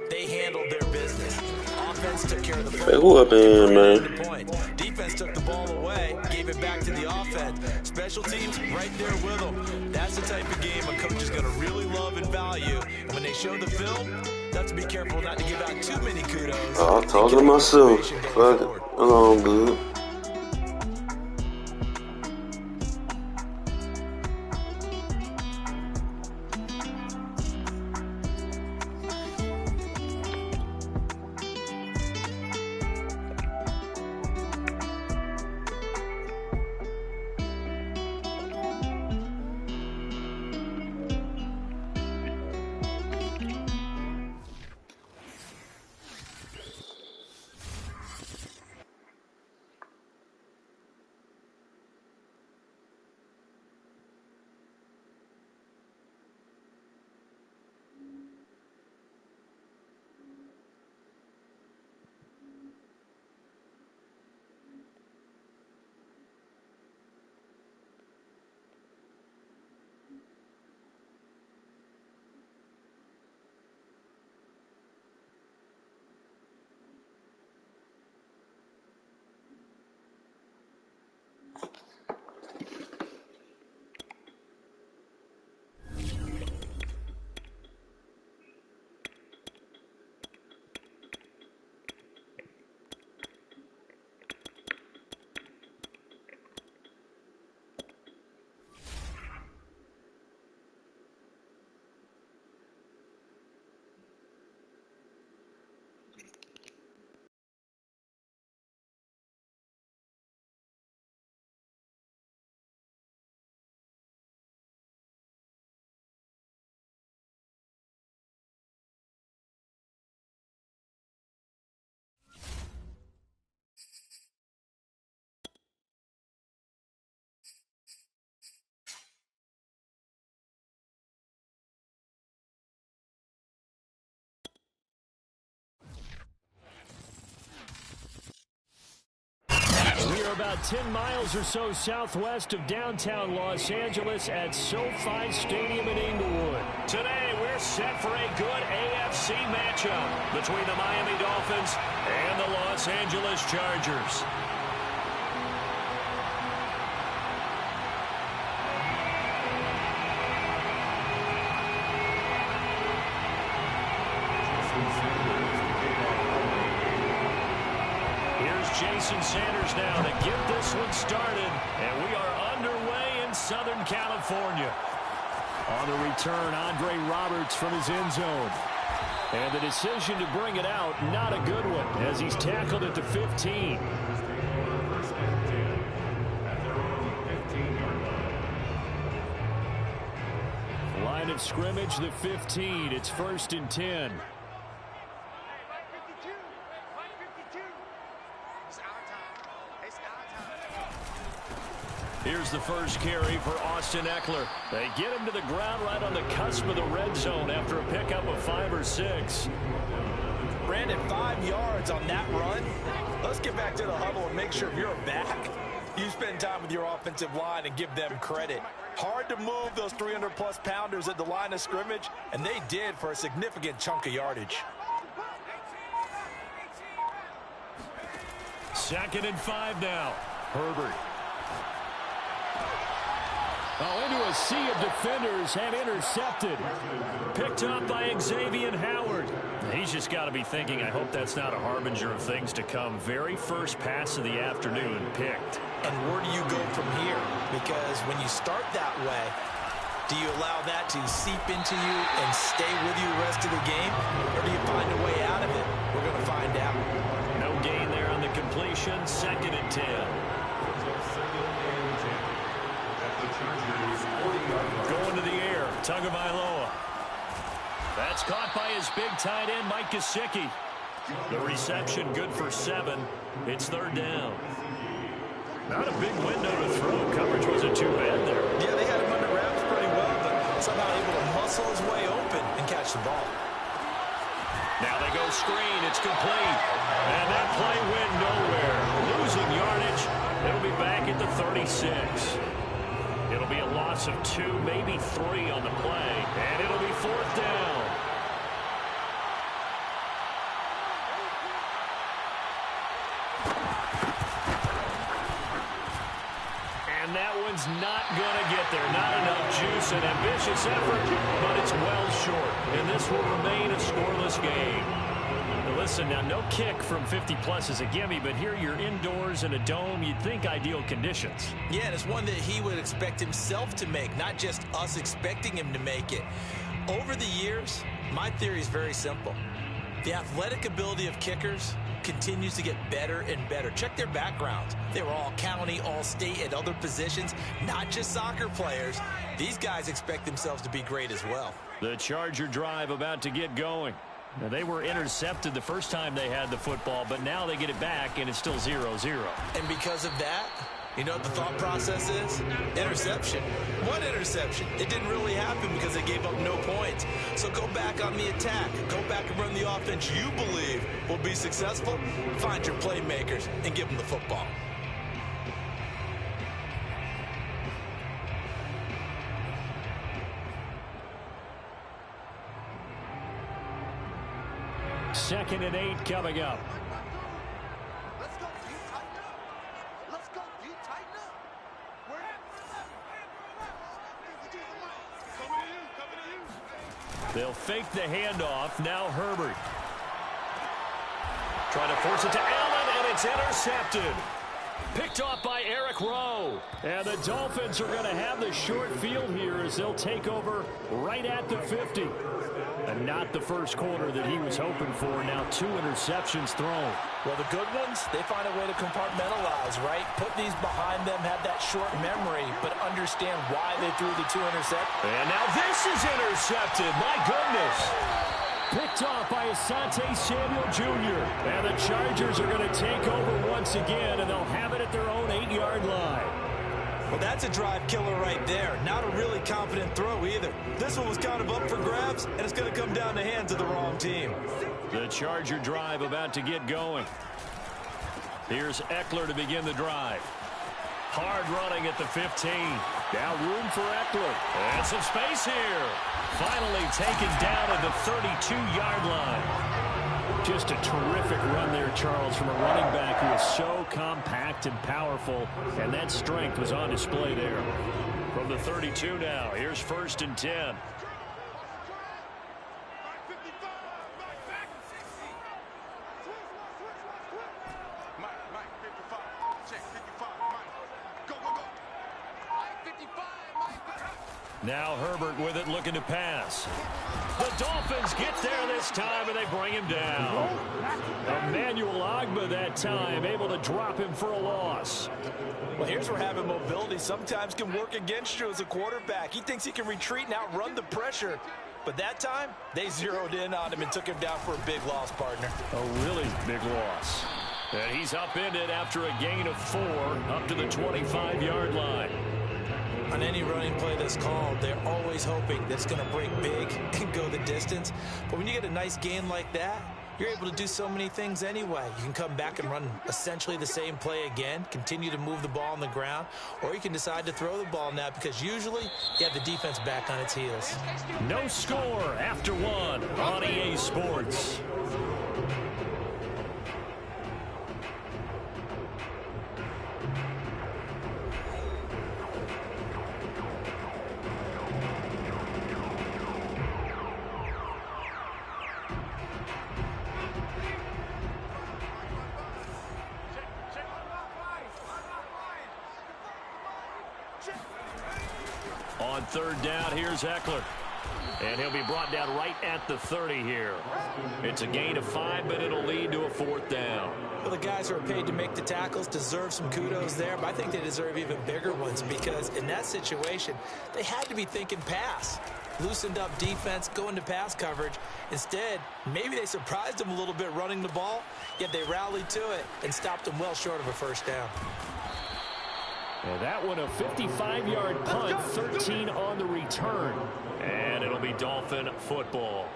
They handled their business. Offense took care of the Hey, who up in, man? Defense took the ball away, gave it back to the offense. Special teams right there with them. That's the type of game a coach is going to really love and value. And when they show the film, you have to be careful not to give out too many kudos. I'm talking to myself. Fuck it. I'm good. We are about 10 miles or so southwest of downtown Los Angeles at SoFi Stadium in Inglewood. Today, we're set for a good AFC matchup between the Miami Dolphins and the Los Angeles Chargers. Jason Sanders now to get this one started, and we are underway in Southern California. On the return, Andre Roberts from his end zone. And the decision to bring it out, not a good one, as he's tackled at the 15. Line of scrimmage, the 15. It's 1st and 10. Here's the first carry for Austin Eckler. They get him to the ground right on the cusp of the red zone after a pickup of 5 or 6. Brandon, 5 yards on that run. Let's get back to the huddle and make sure if you're back, you spend time with your offensive line and give them credit. Hard to move those 300-plus pounders at the line of scrimmage, and they did for a significant chunk of yardage. 2nd and 5 now. Herbert. Oh, into a sea of defenders and intercepted. Picked up by Xavier Howard. He's just got to be thinking, I hope that's not a harbinger of things to come. Very first pass of the afternoon picked. And where do you go from here? Because when you start that way, Do you allow that to seep into you and stay with you the rest of the game? Or do you find a way out of it? We're going to find out. No gain there on the completion. 2nd and 10. Going to the air. Tagovailoa. That's caught by his big tight end, Mike Gesicki. The reception good for 7. It's 3rd down. Not a big window to throw. Coverage wasn't too bad there. Yeah, they had him under wraps pretty well, but somehow able to muscle his way open and catch the ball. Now they go screen. It's complete. And that play went nowhere. Losing yardage. It'll be back at the 36. It'll be a loss of 2, maybe 3 on the play. And it'll be 4th down. And that one's not going to get there. Not enough juice. An ambitious effort, but it's well short. And this will remain a scoreless game. Now listen, now no kick from 50-plus is a gimme, but here you're indoors in a dome. You'd think ideal conditions. Yeah, and it's one that he would expect himself to make, not just us expecting him to make it. Over the years, my theory is very simple. The athletic ability of kickers continues to get better and better. Check their backgrounds. They were all county, all state, at other positions, not just soccer players. These guys expect themselves to be great as well. The Charger drive about to get going. Now, they were intercepted the first time they had the football, but now they get it back, and it's still 0-0. And because of that, you know what the thought process is? Interception. What interception? It didn't really happen because they gave up no points. So go back on the attack. Go back and run the offense you believe will be successful. Find your playmakers and give them the football. Second and 8 coming up. They'll fake the handoff. Now Herbert. Trying to force it to Allen, and it's intercepted. Picked off by Eric Rowe. And the Dolphins are going to have the short field here as they'll take over right at the 50. And not the first quarter that he was hoping for. Now 2 interceptions thrown. Well, the good ones, they find a way to compartmentalize, right? Put these behind them, have that short memory, but understand why they threw the 2 interceptions. And now this is intercepted. My goodness. Picked off by Asante Samuel Jr. And the Chargers are going to take over once again, and they'll have it at their own 8-yard line. Well, that's a drive killer right there. Not a really confident throw either. This one was kind of up for grabs, and it's going to come down the hands of the wrong team. The Charger drive about to get going. Here's Eckler to begin the drive. Hard running at the 15. Now room for Eckler. And some space here. Finally taken down at the 32-yard line. Just a terrific run there, Charles, from a running back who is so compact and powerful, and that strength was on display there. From the 32 now, here's 1st and 10. Now Herbert with it, looking to pass. The Dolphins get there this time, and they bring him down. Emmanuel Ogbah that time, able to drop him for a loss. Well, here's where having mobility sometimes can work against you as a quarterback. He thinks he can retreat and outrun the pressure. But that time, they zeroed in on him and took him down for a big loss, partner. A really big loss. And he's upended after a gain of 4 up to the 25-yard line. On any running play that's called, they're always hoping that it's going to break big and go the distance. But when you get a nice gain like that, you're able to do so many things anyway. You can come back and run essentially the same play again, continue to move the ball on the ground, or you can decide to throw the ball now because usually you have the defense back on its heels. No score after 1 on EA Sports. On third down. Here's Eckler. And he'll be brought down right at the 30 here. It's a gain of 5, but it'll lead to a 4th down. Well, the guys who are paid to make the tackles deserve some kudos there, but I think they deserve even bigger ones because in that situation, they had to be thinking pass. Loosened up defense, going to pass coverage. Instead, maybe they surprised them a little bit running the ball, yet they rallied to it and stopped them well short of a first down. And that one a 55-yard punt, 13 on the return. And it'll be Dolphin football.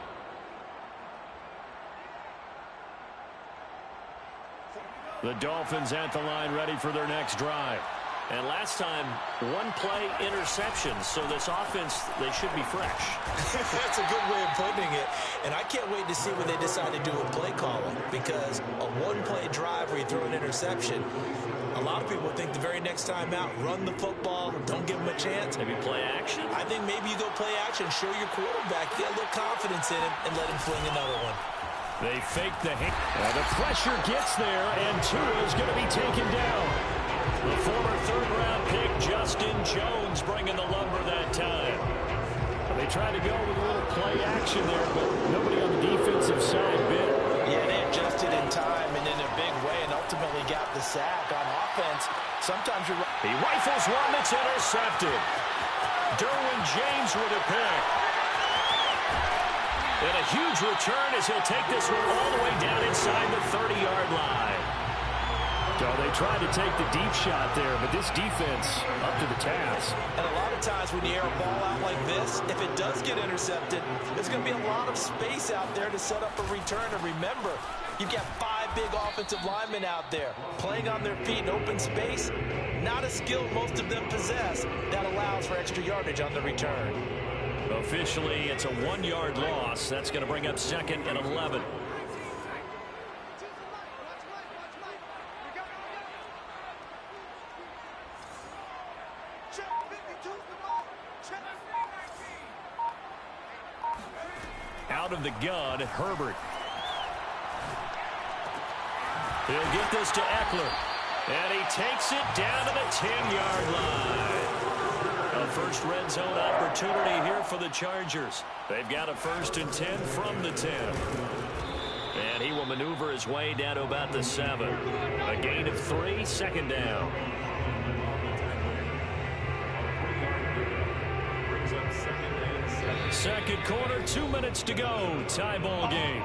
The Dolphins at the line ready for their next drive. And last time, one play interception, so this offense, they should be fresh. That's a good way of putting it. And I can't wait to see what they decide to do with play calling because a one-play drive where you throw an interception, a lot of people think the very next time out, run the football, don't give them a chance. Maybe play action? I think maybe you go play action, show your quarterback, get a little confidence in him, and let him fling another one. They fake the hit. The pressure gets there, and Tua's going to be taken down. The former third-round pick, Justin Jones, bringing the lumber that time. They tried to go with a little play action there, but nobody on the defensive side bit. Yeah, they adjusted in time and in a big way and ultimately got the sack on offense. Sometimes you're... He rifles one that's intercepted. Derwin James with a pick. And a huge return as he'll take this one all the way down inside the 30-yard line. So they tried to take the deep shot there, but this defense up to the task. And a lot of times when you air a ball out like this, if it does get intercepted, there's going to be a lot of space out there to set up a return. And remember, you've got 5 big offensive linemen out there playing on their feet in open space. Not a skill most of them possess that allows for extra yardage on the return. Officially, it's a 1-yard loss. That's going to bring up 2nd and 11. Out of the gun, Herbert. He'll get this to Eckler. And he takes it down to the 10-yard line. A first red zone opportunity here for the Chargers. They've got a 1st and 10 from the 10. And he will maneuver his way down to about the 7. A gain of 3, 2nd down. Second quarter, 2 minutes to go. Tie ball game.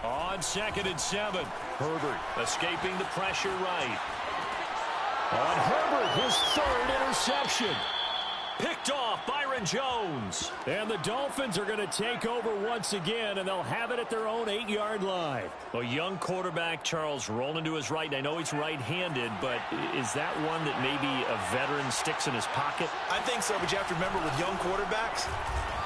On 2nd and 7, Herbert escaping the pressure right. On Herbert, his 3rd interception. Picked off Byron Jones. And the Dolphins are going to take over once again, and they'll have it at their own 8-yard line. A young quarterback, Charles, rolling to his right. And I know he's right-handed, but is that one that maybe a veteran sticks in his pocket? I think so, but you have to remember with young quarterbacks,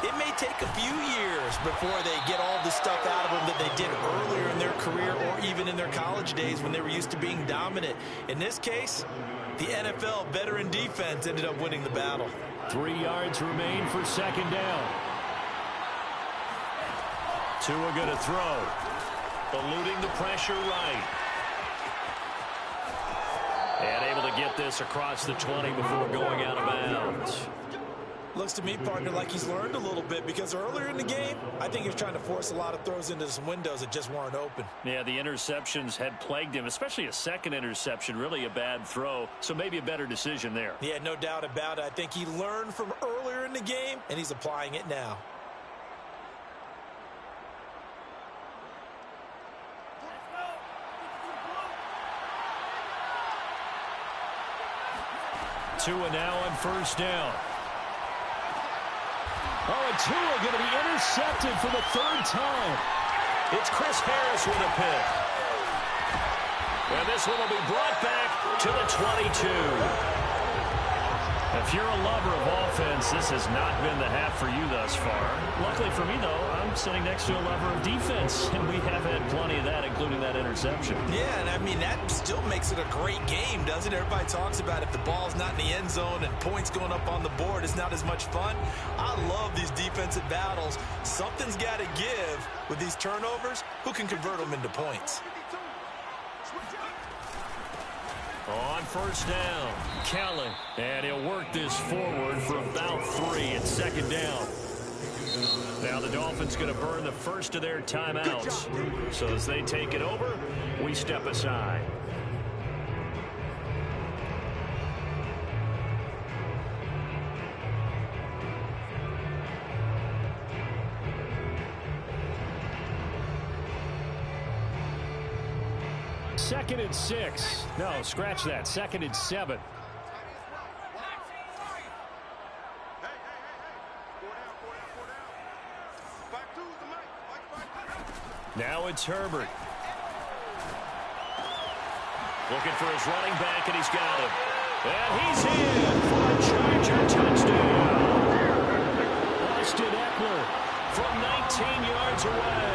it may take a few years before they get all the stuff out of them that they did earlier in their career or even in their college days when they were used to being dominant. In this case, the NFL veteran defense ended up winning the battle. 3 yards remain for 2nd down. Tua going to throw. Eluding the pressure right. And able to get this across the 20 before going out of bounds. Looks to me, partner, like he's learned a little bit because earlier in the game, I think he was trying to force a lot of throws into some windows that just weren't open. Yeah, the interceptions had plagued him, especially a 2nd interception, really a bad throw. So maybe a better decision there. Yeah, no doubt about it. I think he learned from earlier in the game, and he's applying it now. Tua now on 1st down. Oh, and Tua going to be intercepted for the 3rd time. It's Chris Harris with a pick. And this one will be brought back to the 22. If you're a lover of offense, this has not been the half for you thus far. Luckily for me, though, I'm sitting next to a lover of defense, and we have had plenty of that, including that interception. Yeah, and I mean, that still makes it a great game, doesn't it? Everybody talks about if the ball's not in the end zone and points going up on the board, it's not as much fun. I love these defensive battles. Something's got to give with these turnovers. Who can convert them into points? On first down, Kelly, and he'll work this forward for about 3. It's second down. Now the Dolphins going to burn the first of their timeouts. So as they take it over, we step aside. Second and 6. No, scratch that. Second and 7. Now it's Herbert. Looking for his running back, and he's got him. And he's in for a Charger touchdown. Austin Eckler from 19 yards away.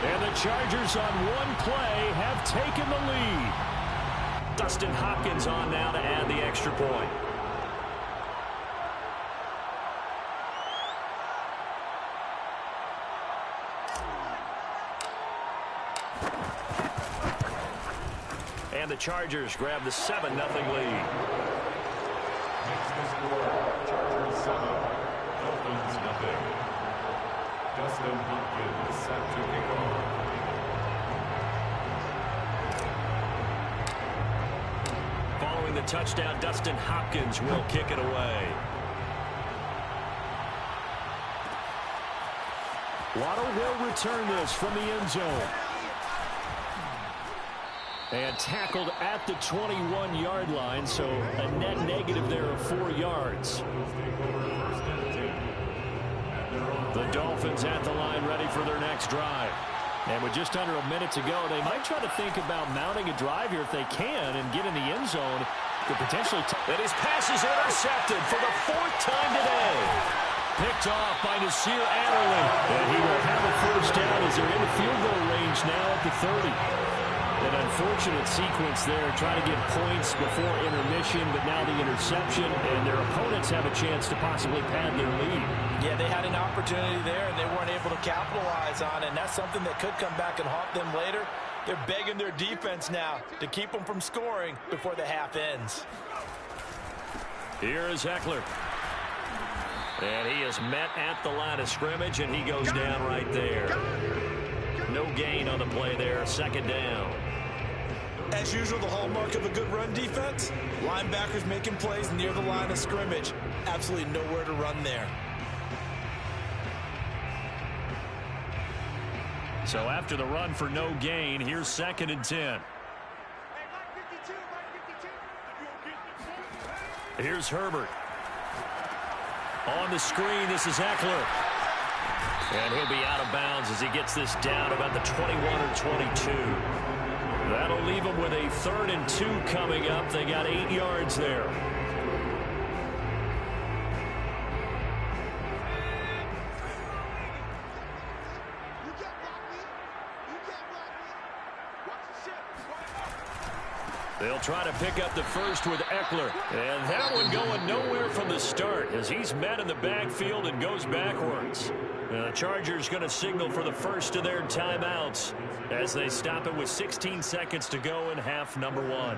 And the Chargers on one play have taken the lead. Dustin Hopkins on now to add the extra point. And the Chargers grab the 7-0 lead. Chargers 7, Dolphins 0. Dustin Hopkins set to kick off. Following the touchdown, Dustin Hopkins will kick it away. Waddle will return this from the end zone. And tackled at the 21-yard line, so a net negative there of 4 yards. The Dolphins at the line ready for their next drive. And with just under a minute to go, they might try to think about mounting a drive here if they can and get in the end zone to potentially... And his pass is intercepted for the 4th time today. Picked off by Nasir Adderley. And he will have a first down as they're in the field goal range now at the 30. An unfortunate sequence there, trying to get points before intermission, but now the interception, and their opponents have a chance to possibly pad their lead. Yeah, they had an opportunity there, and they weren't able to capitalize on it, and that's something that could come back and haunt them later. They're begging their defense now to keep them from scoring before the half ends. Here is Eckler. And he is met at the line of scrimmage, and he goes down right there. No gain on the play there, second down. As usual, the hallmark of a good run defense, linebackers making plays near the line of scrimmage. Absolutely nowhere to run there. So after the run for no gain, here's second and 10. Here's Herbert. On the screen, this is Eckler. And he'll be out of bounds as he gets this down about the 21 or 22. That'll leave them with a 3rd and 2 coming up. They got 8 yards there. They'll try to pick up the first with Eckler. And that one going nowhere from the start as he's met in the backfield and goes backwards. And the Chargers going to signal for the first of their timeouts as they stop it with 16 seconds to go in half number 1. A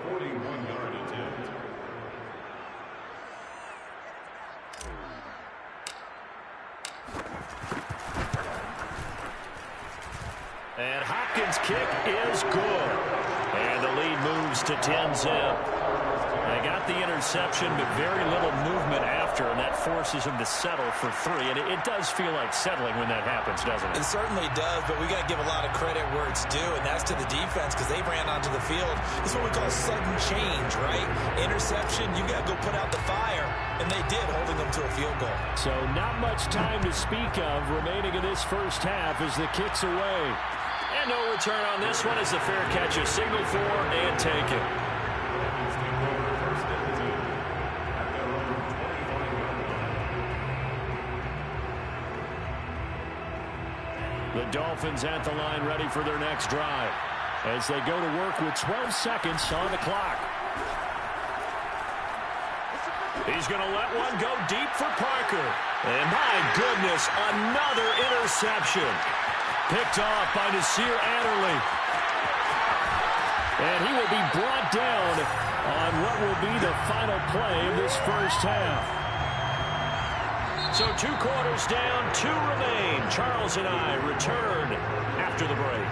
41-yard attempt. And Hopkins' kick is good. And the lead moves to 10-zip. They got the interception, but very little movement after, and that forces him to settle for 3. And it does feel like settling when that happens, doesn't it? It certainly does, but we got to give a lot of credit where it's due, and that's to the defense because they ran onto the field. It's what we call sudden change, right? Interception, you got to go put out the fire, and they did, holding them to a field goal. So not much time to speak of remaining in this first half as the kick's away. And And no return on this one as the fair catch is signaled for and taken. The Dolphins at the line ready for their next drive as they go to work with 12 seconds on the clock. He's going to let one go deep for Parker. And my goodness, another interception. Picked off by Nasir Adderley. And he will be brought down on what will be the final play of this first half. So 2 quarters down, 2 remain. Charles and I return after the break.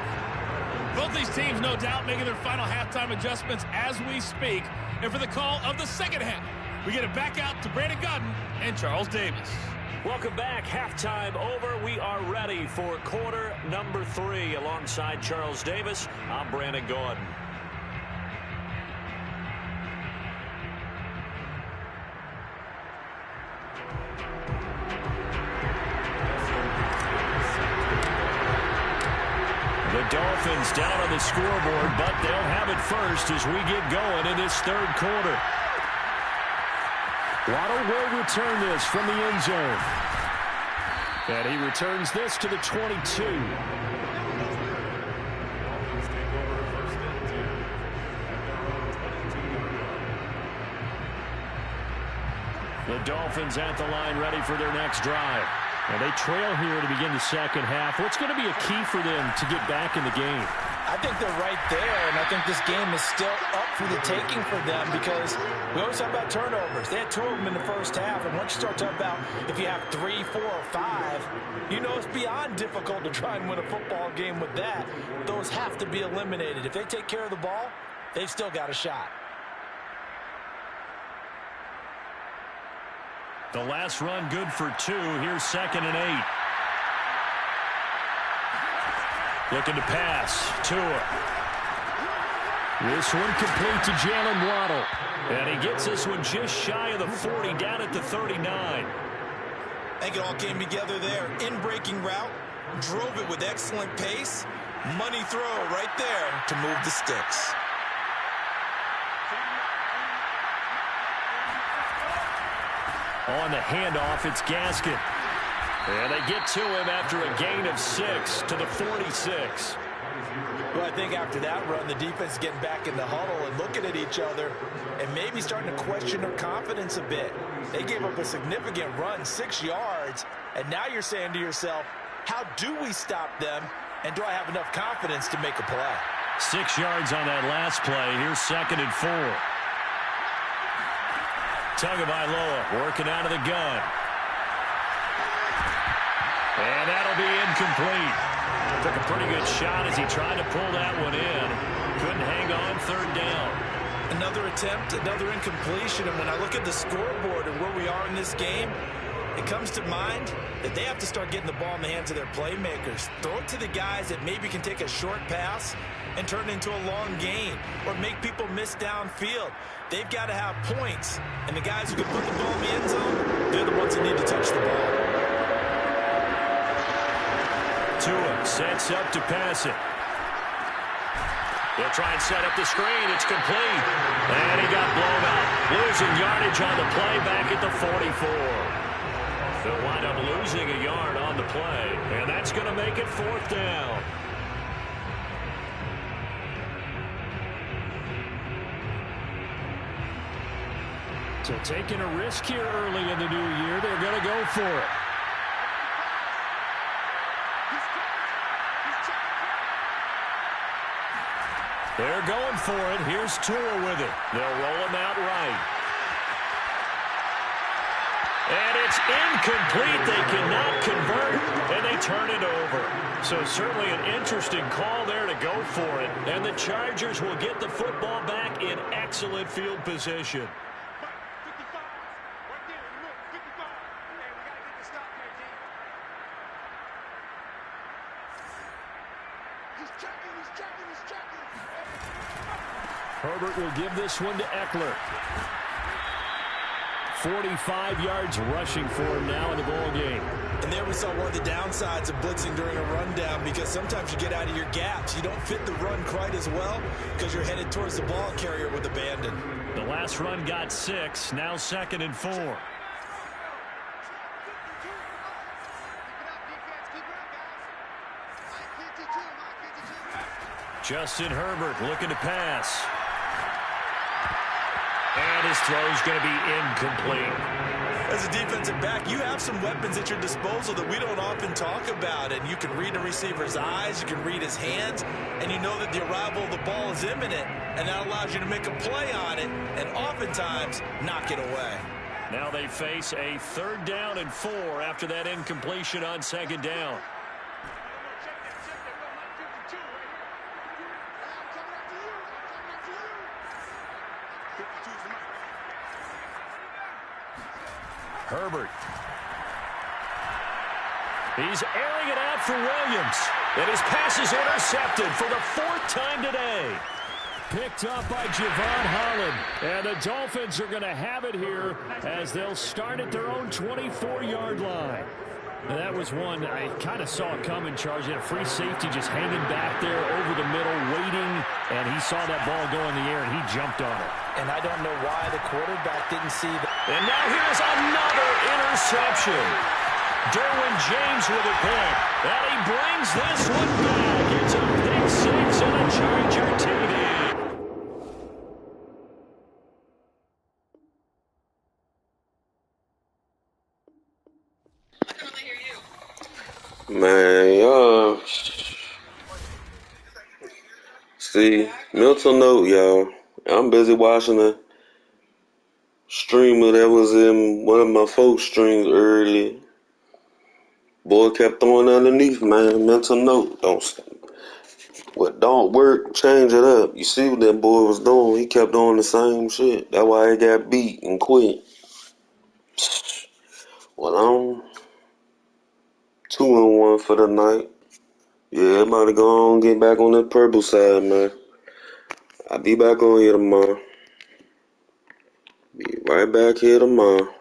Both these teams, no doubt, making their final halftime adjustments as we speak. And for the call of the second half, we get it back out to Brandon Godden and Charles Davis. Welcome back. Halftime over. We are ready for quarter number 3. Alongside Charles Davis, I'm Brandon Godden. The Dolphins down on the scoreboard, but they'll have it first as we get going in this third quarter. Waddle will return this from the end zone. And he returns this to the 22. The Dolphins at the line ready for their next drive. And they trail here to begin the second half. What's going to be a key for them to get back in the game? I think they're right there, and I think this game is still up for the taking for them because we always talk about turnovers. They had 2 of them in the first half, and once you start talking about if you have 3, 4, or 5, you know it's beyond difficult to try and win a football game with that. Those have to be eliminated. If they take care of the ball, they've still got a shot. The last run good for 2. Here's 2nd and 8. Looking to pass. Tua. This one complete to Jalen Waddle. And he gets this one just shy of the 40, down at the 39. I think it all came together there. In-breaking route. Drove it with excellent pace. Money throw right there to move the sticks. On the handoff, it's Gaskin. And they get to him after a gain of 6 to the 46. Well, I think after that run, the defense is getting back in the huddle and looking at each other and maybe starting to question their confidence a bit. They gave up a significant run, 6 yards, and now you're saying to yourself, how do we stop them, and do I have enough confidence to make a play? 6 yards on that last play. Here's 2nd and 4. Tagovailoa working out of the gun. And that'll be incomplete. Took a pretty good shot as he tried to pull that one in. Couldn't hang on 3rd down. Another attempt, another incompletion. And when I look at the scoreboard and where we are in this game, it comes to mind that they have to start getting the ball in the hands of their playmakers. Throw it to the guys that maybe can take a short pass and turn it into a long gain or make people miss downfield. They've got to have points. And the guys who can put the ball in the end zone, they're the ones that need to touch the ball. Tua sets up to pass it. They'll try and set up the screen. It's complete. And he got blown out. Losing yardage on the play back at the 44. They'll wind up losing a yard on the play. And that's going to make it 4th down. So taking a risk here early in the new year. They're going to go for it. They're going for it. Here's Tua with it. They'll roll him out right. And it's incomplete. They cannot convert, and they turn it over. So certainly an interesting call there to go for it. And the Chargers will get the football back in excellent field position. Herbert will give this one to Eckler. 45 yards rushing for him now in the ball game. And there we saw one of the downsides of blitzing during a rundown, because sometimes you get out of your gaps. You don't fit the run quite as well because you're headed towards the ball carrier with abandon. The last run got 6, now 2nd and 4. Justin Herbert looking to pass. And his throw's going to be incomplete. As a defensive back, you have some weapons at your disposal that we don't often talk about. And you can read a receiver's eyes, you can read his hands, and you know that the arrival of the ball is imminent. And that allows you to make a play on it and oftentimes knock it away. Now they face a 3rd down and 4 after that incompletion on 2nd down. Herbert. He's airing it out for Williams. And his pass is intercepted for the 4th time today. Picked up by Javon Holland. And the Dolphins are going to have it here as they'll start at their own 24-yard line. Now that was one I kind of saw coming, Charles. He had a free safety just hanging back there over the middle, waiting, and he saw that ball go in the air, and he jumped on it. And I don't know why the quarterback didn't see that. And now here's another interception. Derwin James with a pick, and he brings this one back. It's a pick 6 and a Charger TD. Man, y'all. See, mental note, y'all. I'm busy watching a streamer that was in one of my folks' streams early. Boy kept throwing underneath, man. Mental note. What don't work, change it up. You see what that boy was doing? He kept doing the same shit. That's why he got beat and quit. Well, I'm 2-1 for the night. Yeah, everybody go on, get back on that purple side, man. I'll be back on here tomorrow. Be right back here tomorrow.